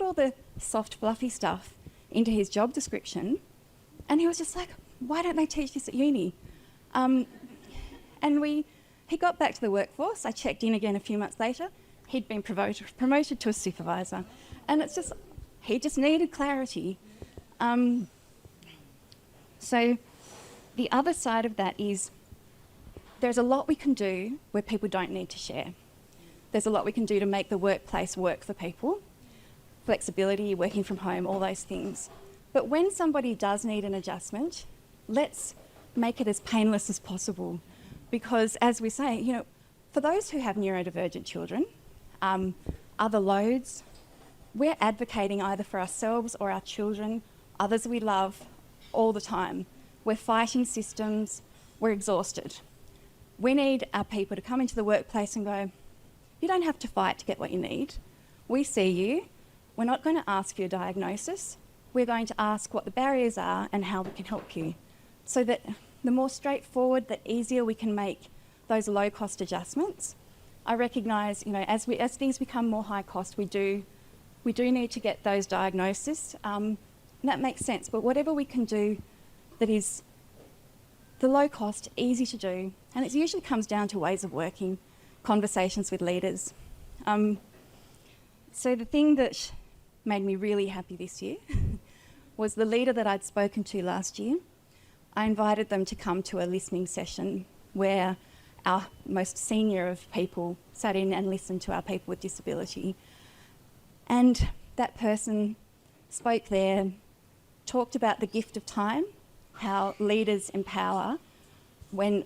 all the soft, fluffy stuff into his job description, and he was just like, why don't they teach this at uni? And he got back to the workforce. I checked in again a few months later. He'd been promoted to a supervisor. And it's just, he just needed clarity. So the other side of that is there's a lot we can do where people don't need to share. There's a lot we can do to make the workplace work for people. Flexibility, working from home, all those things. But when somebody does need an adjustment, let's make it as painless as possible. Because as we say, you know, for those who have neurodivergent children, other loads, we're advocating either for ourselves or our children, others we love, all the time. We're fighting systems, we're exhausted. We need our people to come into the workplace and go, you don't have to fight to get what you need. We see you. We're not going to ask for your diagnosis. We're going to ask what the barriers are and how we can help you. So that the more straightforward, the easier we can make those low-cost adjustments. I recognise, you know, as things become more high cost, we do need to get those diagnoses. And that makes sense. But whatever we can do that is the low cost, easy to do, and it usually comes down to ways of working, conversations with leaders. So the thing that made me really happy this year was the leader that I'd spoken to last year. I invited them to come to a listening session where our most senior of people sat in and listened to our people with disability. And that person spoke there, talked about the gift of time, how leaders empower when,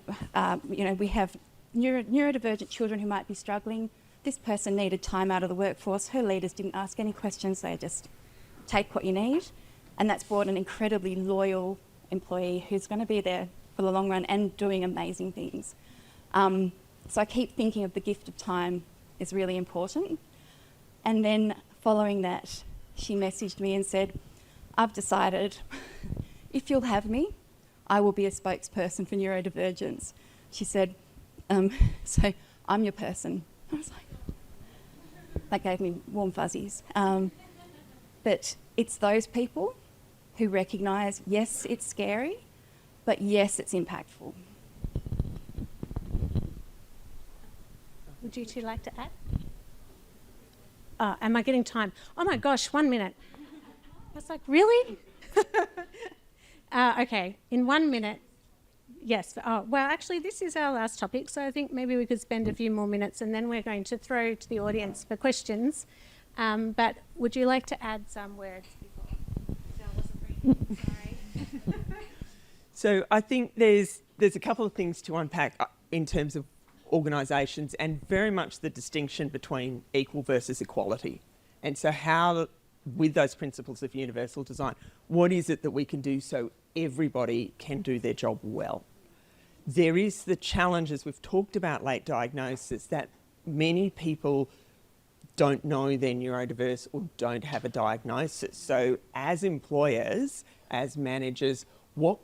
we have neurodivergent children who might be struggling. This person needed time out of the workforce. Her leaders didn't ask any questions. They just take what you need. And that's brought an incredibly loyal employee who's going to be there for the long run and doing amazing things. So I keep thinking of the gift of time is really important. And then following that, she messaged me and said, I've decided if you'll have me, I will be a spokesperson for neurodivergence. She said, so I'm your person. I was like, that gave me warm fuzzies. But it's those people who recognise, yes, it's scary, but yes, it's impactful. Would you two like to add? Am I getting time? Oh my gosh, 1 minute. I was like, really? Okay, in 1 minute. Yes. Oh, well, actually, this is our last topic, so I think maybe we could spend a few more minutes and then we're going to throw to the audience for questions. But would you like to add some words before? No, I wasn't reading. Sorry. So I think there's a couple of things to unpack in terms of organisations and very much the distinction between equal versus equality. And so how, with those principles of universal design, what is it that we can do so everybody can do their job well? There is the challenge, as we've talked about late diagnosis, that many people don't know they're neurodiverse or don't have a diagnosis. So as employers, as managers, or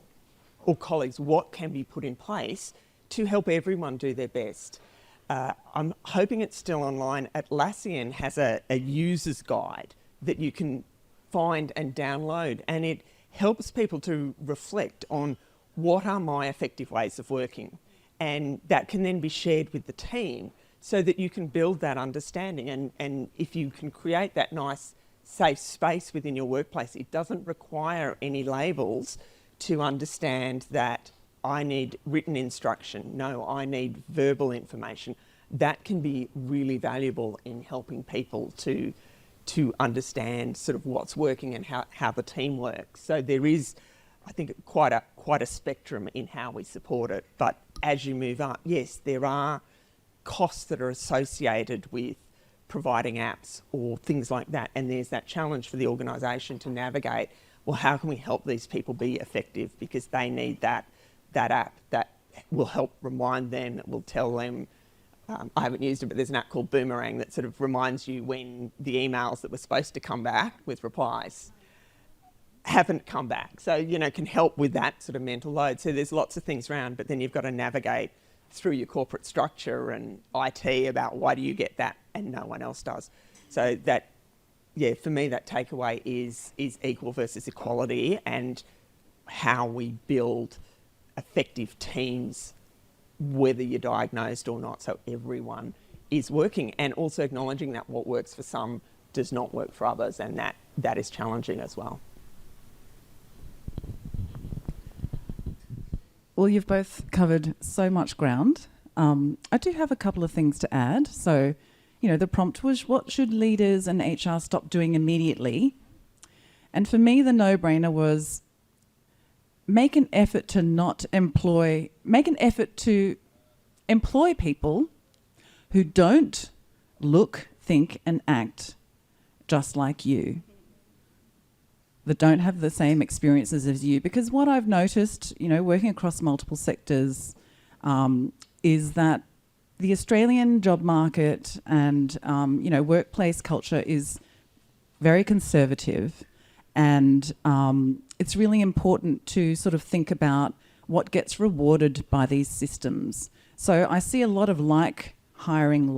colleagues, what can be put in place to help everyone do their best? I'm hoping it's still online. Atlassian has a user's guide that you can find and download, and it helps people to reflect on what are my effective ways of working, and that can then be shared with the team so that you can build that understanding. And if you can create that nice safe space within your workplace, it doesn't require any labels to understand that I need written instruction. No, I need verbal information. That can be really valuable in helping people to understand sort of what's working and how the team works. So there is, I think, quite a spectrum in how we support it. But as you move up, yes, there are costs that are associated with providing apps or things like that. And there's that challenge for the organisation to navigate. well, how can we help these people be effective? Because they need that app that will help remind them, that will tell them, I haven't used it, but there's an app called Boomerang that sort of reminds you when the emails that were supposed to come back with replies haven't come back. So, you know, can help with that sort of mental load. So there's lots of things around, but then you've got to navigate through your corporate structure and IT about why do you get that and no one else does. So that, yeah, for me, that takeaway is equal versus equality, and how we build effective teams, whether you're diagnosed or not, so everyone is working, and also acknowledging that what works for some does not work for others, and that is challenging as well. Well, you've both covered so much ground. I do have a couple of things to add. So, you know, the prompt was, what should leaders and HR stop doing immediately? And for me, the no-brainer was make an effort to employ people who don't look, think and act just like you, that don't have the same experiences as you. Because what I've noticed, you know, working across multiple sectors, is that the Australian job market and, you know, workplace culture is very conservative, and it's really important to sort of think about what gets rewarded by these systems. So I see a lot of hiring,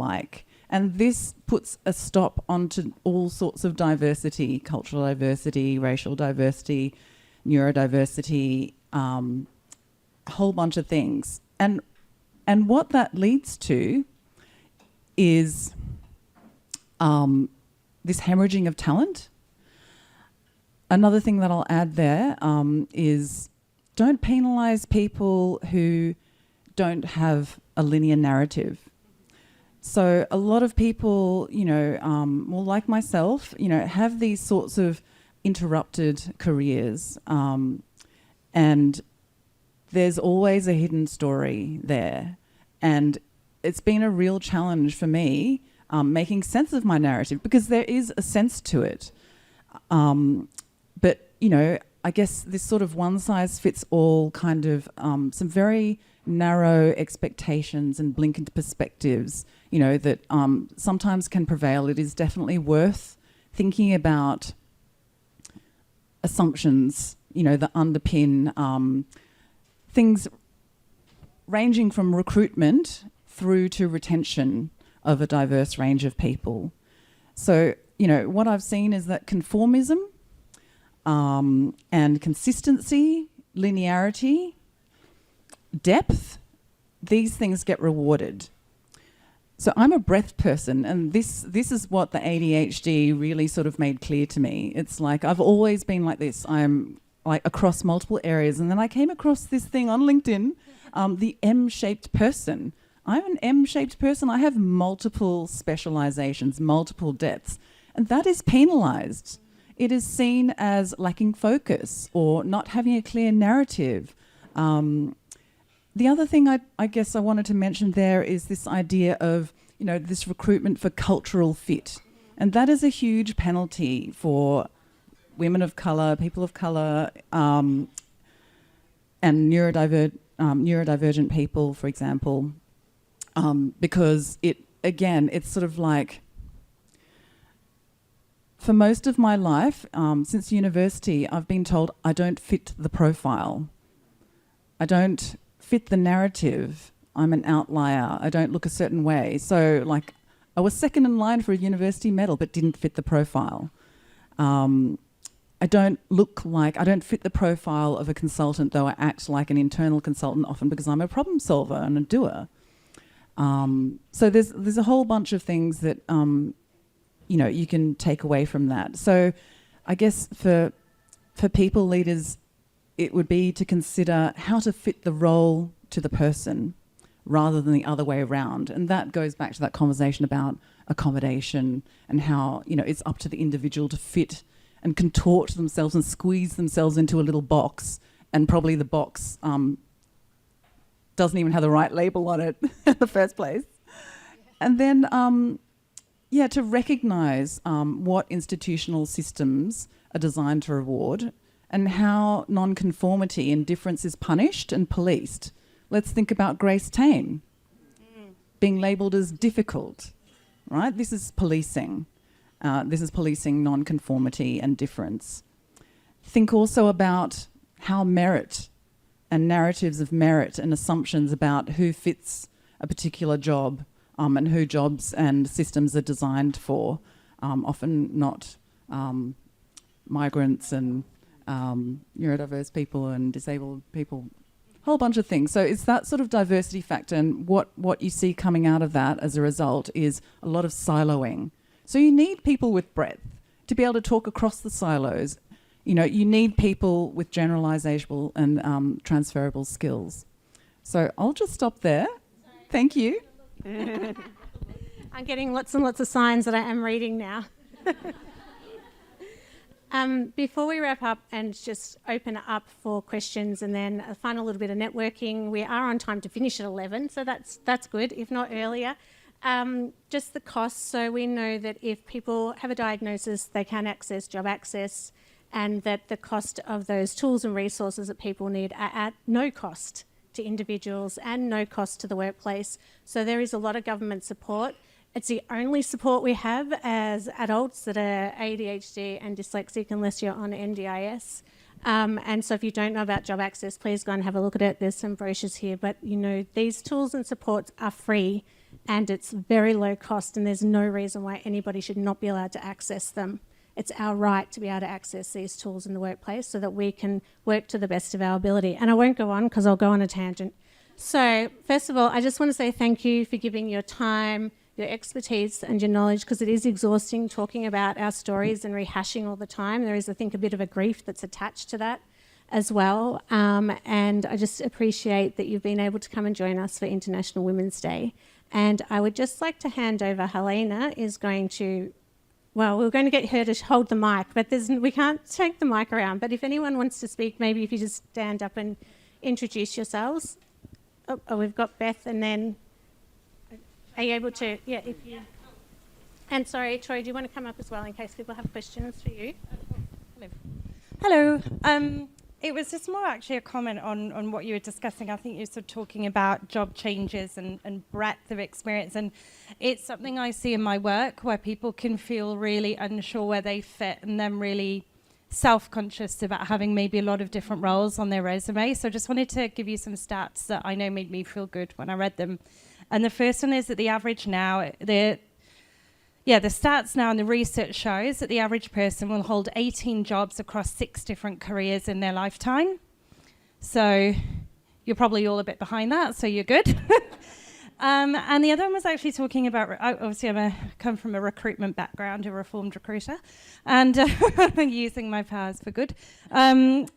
and this puts a stop onto all sorts of diversity, cultural diversity, racial diversity, neurodiversity, a whole bunch of things. And what that leads to is this hemorrhaging of talent. Another thing that I'll add there is don't penalise people who don't have a linear narrative. So a lot of people, you know, well, like myself, you know, have these sorts of interrupted careers, and there's always a hidden story there. And it's been a real challenge for me making sense of my narrative, because there is a sense to it. But, you know, I guess this sort of one-size-fits-all kind of some very narrow expectations and blinkered perspectives, you know, that sometimes can prevail. It is definitely worth thinking about assumptions, you know, that underpin things ranging from recruitment through to retention of a diverse range of people. So, you know, what I've seen is that conformism and consistency, linearity, depth, these things get rewarded. So I'm a breadth person, and this is what the ADHD really sort of made clear to me. It's like I've always been like this. I'm like across multiple areas, and then I came across this thing on LinkedIn, the M-shaped person. I'm an M-shaped person. I have multiple specializations, multiple depths, and that is penalized. It is seen as lacking focus or not having a clear narrative. The other thing I guess I wanted to mention there is this idea of, you know, this recruitment for cultural fit. And that is a huge penalty for women of colour, people of colour, and neurodivergent people, for example, because it's sort of like, for most of my life, since university, I've been told I don't fit the profile. I don't fit the narrative. I'm an outlier. I don't look a certain way. So, like, I was second in line for a university medal but didn't fit the profile. I don't fit the profile of a consultant, though I act like an internal consultant often because I'm a problem solver and a doer. So there's a whole bunch of things that, you know, you can take away from that. So I guess for people leaders, it would be to consider how to fit the role to the person rather than the other way around. And that goes back to that conversation about accommodation and how, you know, it's up to the individual to fit and contort themselves and squeeze themselves into a little box, and probably the box doesn't even have the right label on it in the first place. And then, to recognise what institutional systems are designed to reward and how non-conformity and difference is punished and policed. Let's think about Grace Tame being labelled as difficult, right? This is policing. This is policing non-conformity and difference. Think also about how merit and narratives of merit and assumptions about who fits a particular job and who jobs and systems are designed for, often not migrants and neurodiverse people and disabled people, a whole bunch of things. So it's that sort of diversity factor, and what you see coming out of that as a result is a lot of siloing. So you need people with breadth to be able to talk across the silos. You know, you need people with generalisable and transferable skills. So I'll just stop there. Thank you. I'm getting lots and lots of signs that I am reading now. Before we wrap up and just open it up for questions and then a final little bit of networking, we are on time to finish at 11, so that's good, if not earlier. Just the costs. So we know that if people have a diagnosis, they can access JobAccess, and that the cost of those tools and resources that people need are at no cost to individuals and no cost to the workplace. So there is a lot of government support. It's the only support we have as adults that are ADHD and dyslexic, unless you're on NDIS. And so if you don't know about JobAccess, please go and have a look at it. There's some brochures here, but you know, these tools and supports are free and it's very low cost, and there's no reason why anybody should not be allowed to access them. It's our right to be able to access these tools in the workplace so that we can work to the best of our ability. And I won't go on because I'll go on a tangent. So first of all, I just want to say thank you for giving your time, your expertise and your knowledge, because it is exhausting talking about our stories and rehashing all the time. There is, I think, a bit of a grief that's attached to that as well. And I just appreciate that you've been able to come and join us for International Women's Day. And I would just like to hand over, Helena is going to, well, we're going to get her to hold the mic, but we can't take the mic around. But if anyone wants to speak, maybe if you just stand up and introduce yourselves. Oh, we've got Beth, and then are you able to, yeah, if you, and sorry, Troy, do you want to come up as well in case people have questions for you? Hello. It was just more actually a comment on what you were discussing. I think you're sort of talking about job changes and breadth of experience, and it's something I see in my work where people can feel really unsure where they fit and then really self-conscious about having maybe a lot of different roles on their resume. So I just wanted to give you some stats that I know made me feel good when I read them. And the first one is that the average now, the stats now and the research shows that the average person will hold 18 jobs across 6 different careers in their lifetime. So you're probably all a bit behind that, so you're good. And the other one was actually talking about, obviously I come from a recruitment background, a reformed recruiter, and using my powers for good. And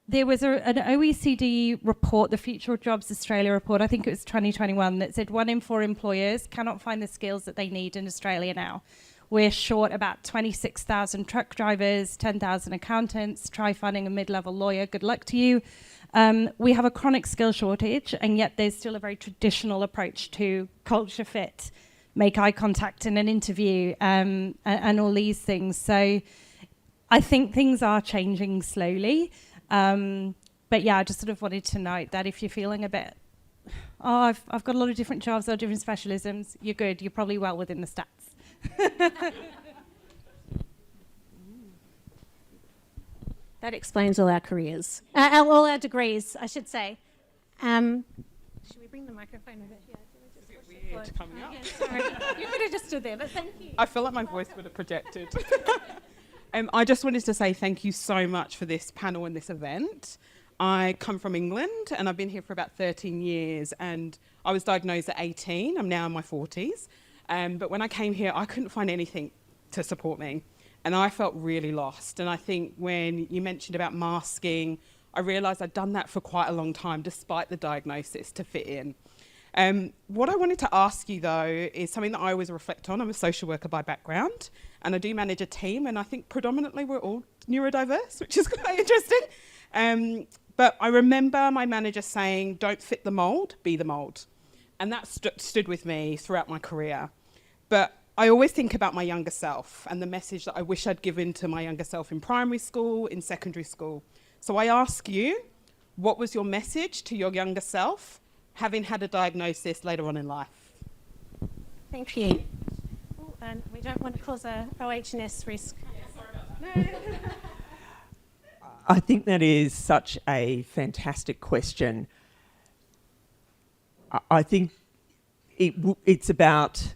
there was an OECD report, the Future of Jobs Australia report, I think it was 2021, that said 1 in 4 employers cannot find the skills that they need in Australia now. We're short about 26,000 truck drivers, 10,000 accountants. Try finding a mid-level lawyer, good luck to you. We have a chronic skill shortage, and yet there's still a very traditional approach to culture fit, make eye contact in an interview, and all these things. So I think things are changing slowly. But yeah, I just sort of wanted to note that if you're feeling a bit, I've got a lot of different jobs or different specialisms, you're good. You're probably well within the stats. That explains all our careers, all our degrees, I should say. Should we bring the microphone over here? It's a bit weird coming up. Yeah, sorry. You could have just stood there, but thank you. I feel like my voice would have projected. I just wanted to say thank you so much for this panel and this event. I come from England and I've been here for about 13 years, and I was diagnosed at 18. I'm now in my 40s. But when I came here, I couldn't find anything to support me. And I felt really lost. And I think when you mentioned about masking, I realised I'd done that for quite a long time, despite the diagnosis, to fit in. What I wanted to ask you, though, is something that I always reflect on. I'm a social worker by background, and I do manage a team, and I think predominantly we're all neurodiverse, which is quite interesting. But I remember my manager saying, don't fit the mould, be the mould. And that stood with me throughout my career. But I always think about my younger self and the message that I wish I'd given to my younger self in primary school, in secondary school. So I ask you, what was your message to your younger self, having had a diagnosis later on in life? Thank you. Oh, and we don't want to cause a OH&S risk. I think that is such a fantastic question. I think it's about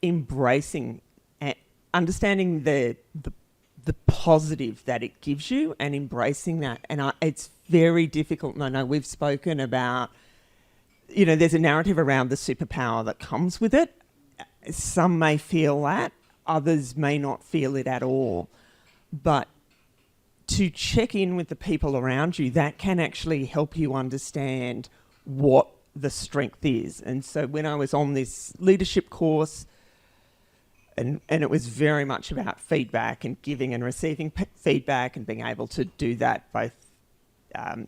embracing and understanding the positive that it gives you and embracing that. And it's very difficult. And I know we've spoken about, there's a narrative around the superpower that comes with it. Some may feel that, others may not feel it at all. But to check in with the people around you, that can actually help you understand what the strength is. And so when I was on this leadership course, and it was very much about feedback and giving and receiving feedback and being able to do that, both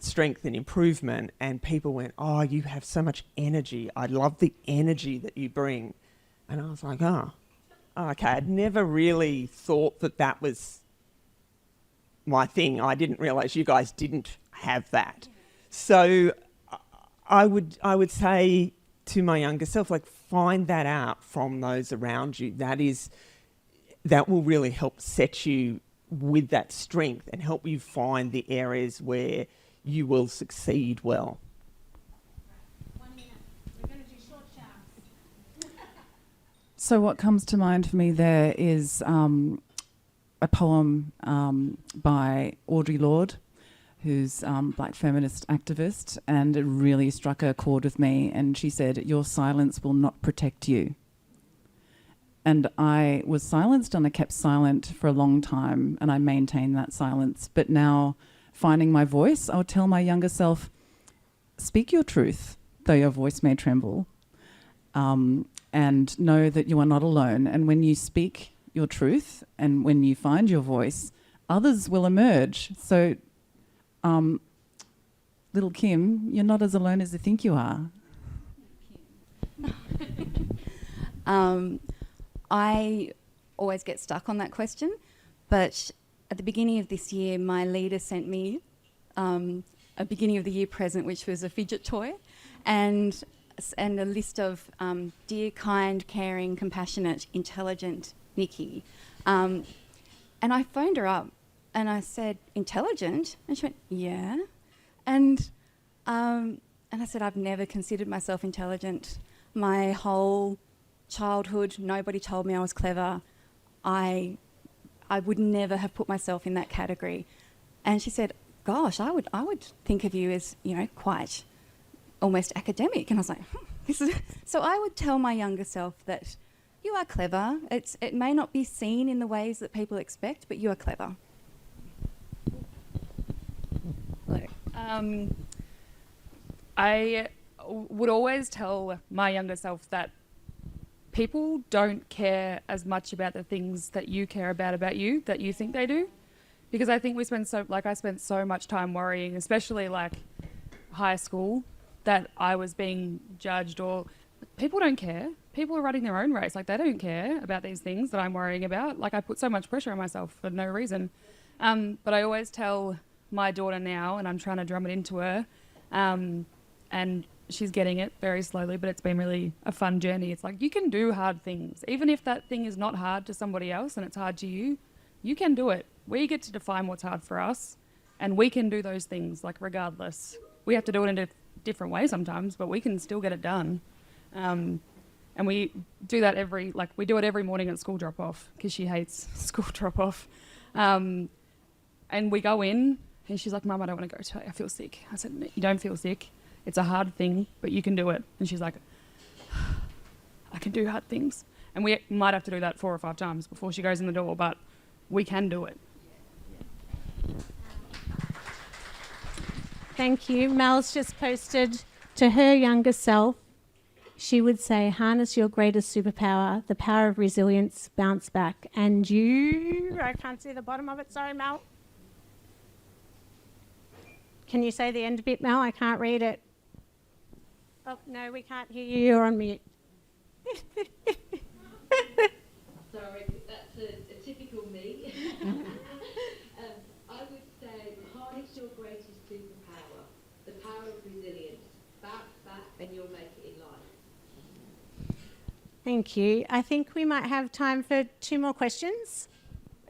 strength and improvement, and people went, "Oh, you have so much energy. I love the energy that you bring." And I was like, oh okay, I'd never really thought that was my thing. I didn't realise you guys didn't have that. So I would say to my younger self, find that out from those around you. That will really help set you with that strength and help you find the areas where you will succeed well. 1 minute. We're going to do short shouts. So what comes to mind for me there is a poem by Audre Lorde, who's black feminist activist, and it really struck a chord with me. And she said, "Your silence will not protect you." And I was silenced and I kept silent for a long time and I maintained that silence. But now, finding my voice, I'll tell my younger self, speak your truth, though your voice may tremble. And know that you are not alone. And when you speak your truth and when you find your voice, others will emerge. So, little Kim, you're not as alone as you think you are. I always get stuck on that question, but at the beginning of this year, my leader sent me a beginning of the year present, which was a fidget toy, and a list of dear, kind, caring, compassionate, intelligent Nicci. And I phoned her up and I said, "Intelligent?" And she went, "Yeah." And I said, "I've never considered myself intelligent. My whole childhood, nobody told me I was clever. I would never have put myself in that category." And she said, "Gosh, I would think of you as, quite almost academic." And I was like, this is... So I would tell my younger self that you are clever. It may not be seen in the ways that people expect, but you are clever. Hello. I would always tell my younger self that people don't care as much about the things that you care about you, that you think they do. Because I think I spent so much time worrying, especially high school, that I was being judged, or people don't care. People are running their own race. They don't care about these things that I'm worrying about. I put so much pressure on myself for no reason. But I always tell my daughter now, and I'm trying to drum it into her, and she's getting it very slowly, but it's been really a fun journey. It's you can do hard things. Even if that thing is not hard to somebody else and it's hard to you, you can do it. We get to define what's hard for us, and we can do those things, regardless. We have to do it in a different way sometimes, but we can still get it done. And we do that we do it every morning at school drop-off, because she hates school drop-off. And we go in, and she's like, "Mum, I don't want to go today. I feel sick." I said, "No, you don't feel sick. It's a hard thing, but you can do it." And she's like, "I can do hard things." And we might have to do that 4 or 5 times before she goes in the door, but we can do it. Thank you. Mel's just posted to her younger self. She would say, "Harness your greatest superpower, the power of resilience, bounce back." And you, I can't see the bottom of it. Sorry, Mel. Can you say the end bit, Mel? I can't read it. Oh, no, we can't hear you. You're on mute. Thank you. I think we might have time for 2 more questions.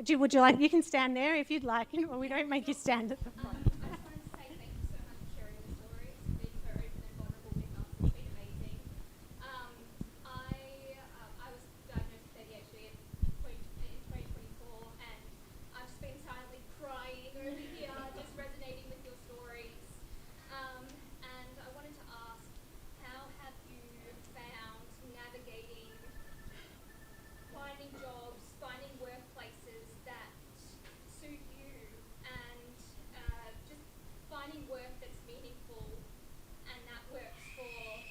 Would you like, you can stand there if you'd like, or we don't make you stand at the front. I just wanted to say thank you so much for sharing the stories, being so open and vulnerable with us. It's been amazing. I was diagnosed with ADHD in 2024, and I've just been silently crying over here, just resonating with your stories. And I wanted to ask, how have you found navigating finding jobs, finding workplaces that suit you, and just finding work that's meaningful and that works for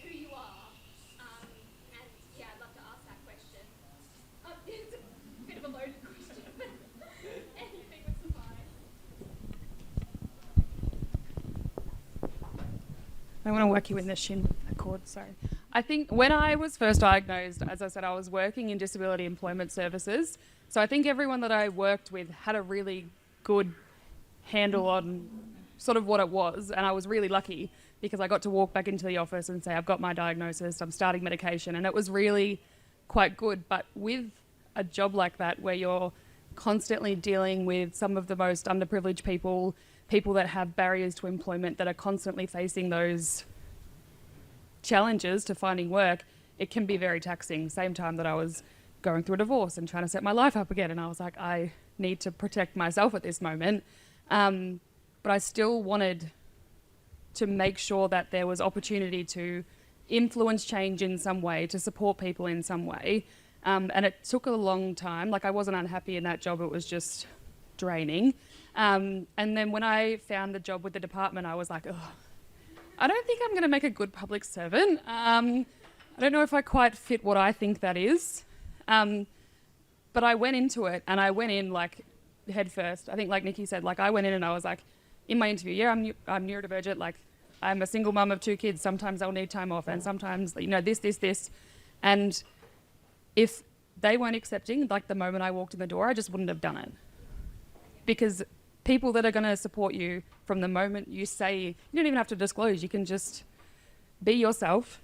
who you are? And yeah, I'd love to ask that question. It's a bit of a loaded question, but anything would suffice. I want to work you in the shin cord, sorry. I think when I was first diagnosed, as I said, I was working in disability employment services. So I think everyone that I worked with had a really good handle on sort of what it was. And I was really lucky because I got to walk back into the office and say, I've got my diagnosis, I'm starting medication. And it was really quite good. But with a job like that, where you're constantly dealing with some of the most underprivileged people, people that have barriers to employment, that are constantly facing those challenges to finding work, it can be very taxing. Same time that I was going through a divorce and trying to set my life up again, and I was like, I need to protect myself at this moment. But I still wanted to make sure that there was opportunity to influence change in some way, to support people in some way. And it took a long time. Like, I wasn't unhappy in that job, it was just draining. And then when I found the job with the department, I was like, oh, I don't think I'm going to make a good public servant. I don't know if I quite fit what I think that is. But I went into it, and I went in like head first. I think, like Nicci said, like I went in and I was like, in my interview, yeah, I'm neurodivergent. Like, I'm a single mum of 2 kids. Sometimes I'll need time off, and sometimes, you know, this. And if they weren't accepting, like the moment I walked in the door, I just wouldn't have done it. Because people that are going to support you from the moment you say, you don't even have to disclose, you can just be yourself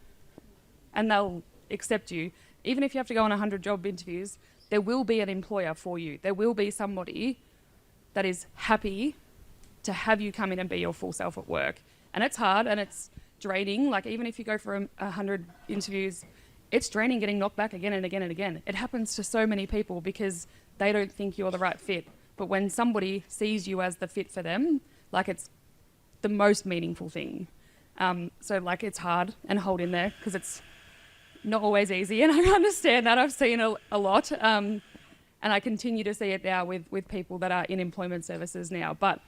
and they'll accept you. Even if you have to go on 100 job interviews, there will be an employer for you. There will be somebody that is happy to have you come in and be your full self at work. And it's hard and it's draining. Like, even if you go for 100 interviews, it's draining getting knocked back again and again and again. It happens to so many people because they don't think you're the right fit. But when somebody sees you as the fit for them, like, it's the most meaningful thing. So like, it's hard and hold in there because it's not always easy, and I understand that. I've seen a lot, and I continue to see it now with people that are in employment services now. But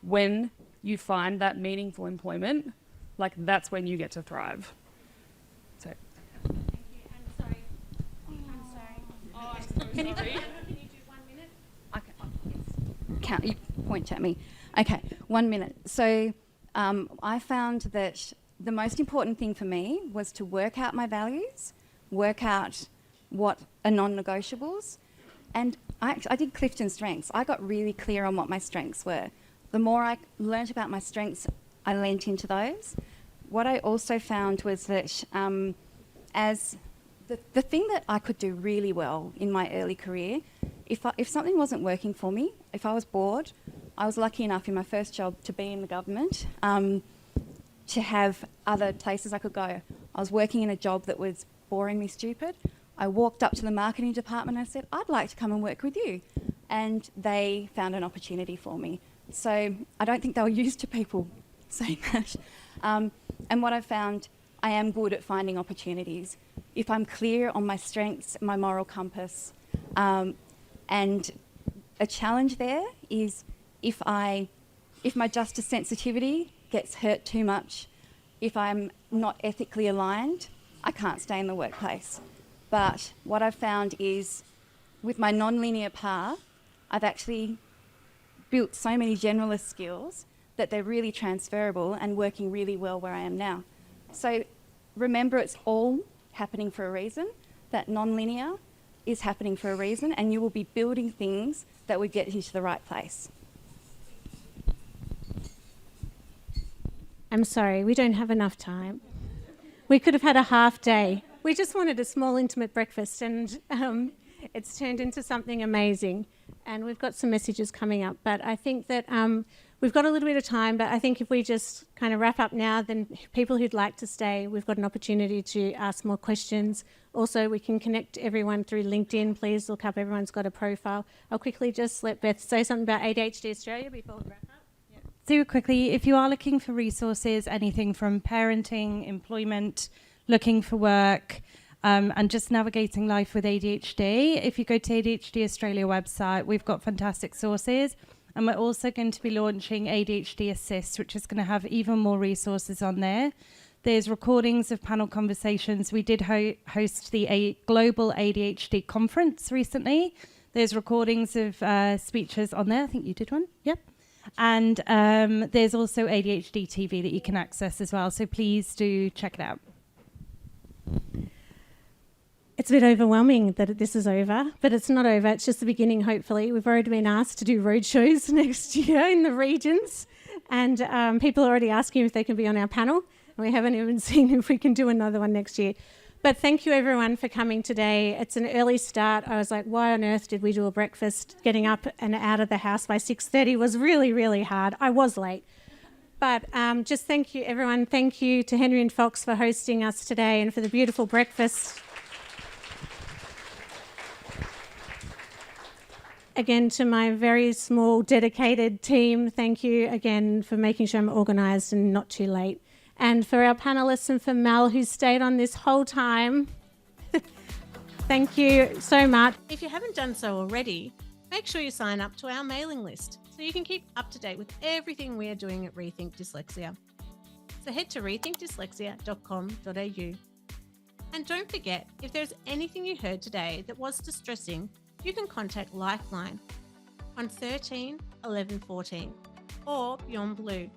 when you find that meaningful employment, like, that's when you get to thrive. So. Thank you. I'm sorry. Oh, I'm so Can you sorry. Can you do 1 minute? Okay. Yes. Count. You point at me. Okay. 1 minute. So I found that the most important thing for me was to work out my values, work out what are non-negotiables, and I did Clifton Strengths. I got really clear on what my strengths were. The more I learnt about my strengths, I leant into those. What I also found was that as the thing that I could do really well in my early career, if something wasn't working for me, if I was bored, I was lucky enough in my first job to be in the government, to have other places I could go. I was working in a job that was boring me stupid. I walked up to the marketing department and I said, I'd like to come and work with you. And they found an opportunity for me. So I don't think they were used to people saying that. And what I found, I am good at finding opportunities. If I'm clear on my strengths, my moral compass, and a challenge there is if my justice sensitivity gets hurt too much, if I'm not ethically aligned, I can't stay in the workplace. But what I've found is with my non-linear path, I've actually built so many generalist skills that they're really transferable and working really well where I am now. So remember, it's all happening for a reason. That non-linear is happening for a reason, and you will be building things that would get you to the right place. I'm sorry, we don't have enough time. We could have had a half day. We just wanted a small, intimate breakfast, and it's turned into something amazing. And we've got some messages coming up, but I think that we've got a little bit of time, but I think if we just kind of wrap up now, then people who'd like to stay, we've got an opportunity to ask more questions. Also, we can connect everyone through LinkedIn. Please look up, everyone's got a profile. I'll quickly just let Beth say something about ADHD Australia before we wrap up. Super quickly, if you are looking for resources, anything from parenting, employment, looking for work, and just navigating life with ADHD, if you go to ADHD Australia website, we've got fantastic sources. And we're also going to be launching ADHD Assist, which is going to have even more resources on there. There's recordings of panel conversations. We did host the Global ADHD Conference recently. There's recordings of speeches on there. I think you did one. Yep. And there's also ADHD TV that you can access as well. So please do check it out. It's a bit overwhelming that this is over, but it's not over. It's just the beginning, hopefully. We've already been asked to do road shows next year in the regions, and people are already asking if they can be on our panel, and we haven't even seen if we can do another one next year. But thank you, everyone, for coming today. It's an early start. I was like, why on earth did we do a breakfast? Getting up and out of the house by 6:30 was really, really hard. I was late. But just thank you, everyone. Thank you to Henry and Fox for hosting us today and for the beautiful breakfast. Again, to my very small, dedicated team, thank you again for making sure I'm organised and not too late. And for our panellists and for Mel, who stayed on this whole time, thank you so much. If you haven't done so already, make sure you sign up to our mailing list so you can keep up to date with everything we are doing at Rethink Dyslexia. So head to rethinkdyslexia.com.au. And don't forget, if there's anything you heard today that was distressing, you can contact Lifeline on 13 11 14 or Beyond Blue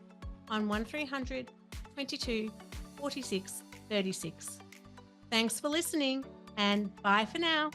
on 1300 22 46 36. Thanks for listening, and bye for now.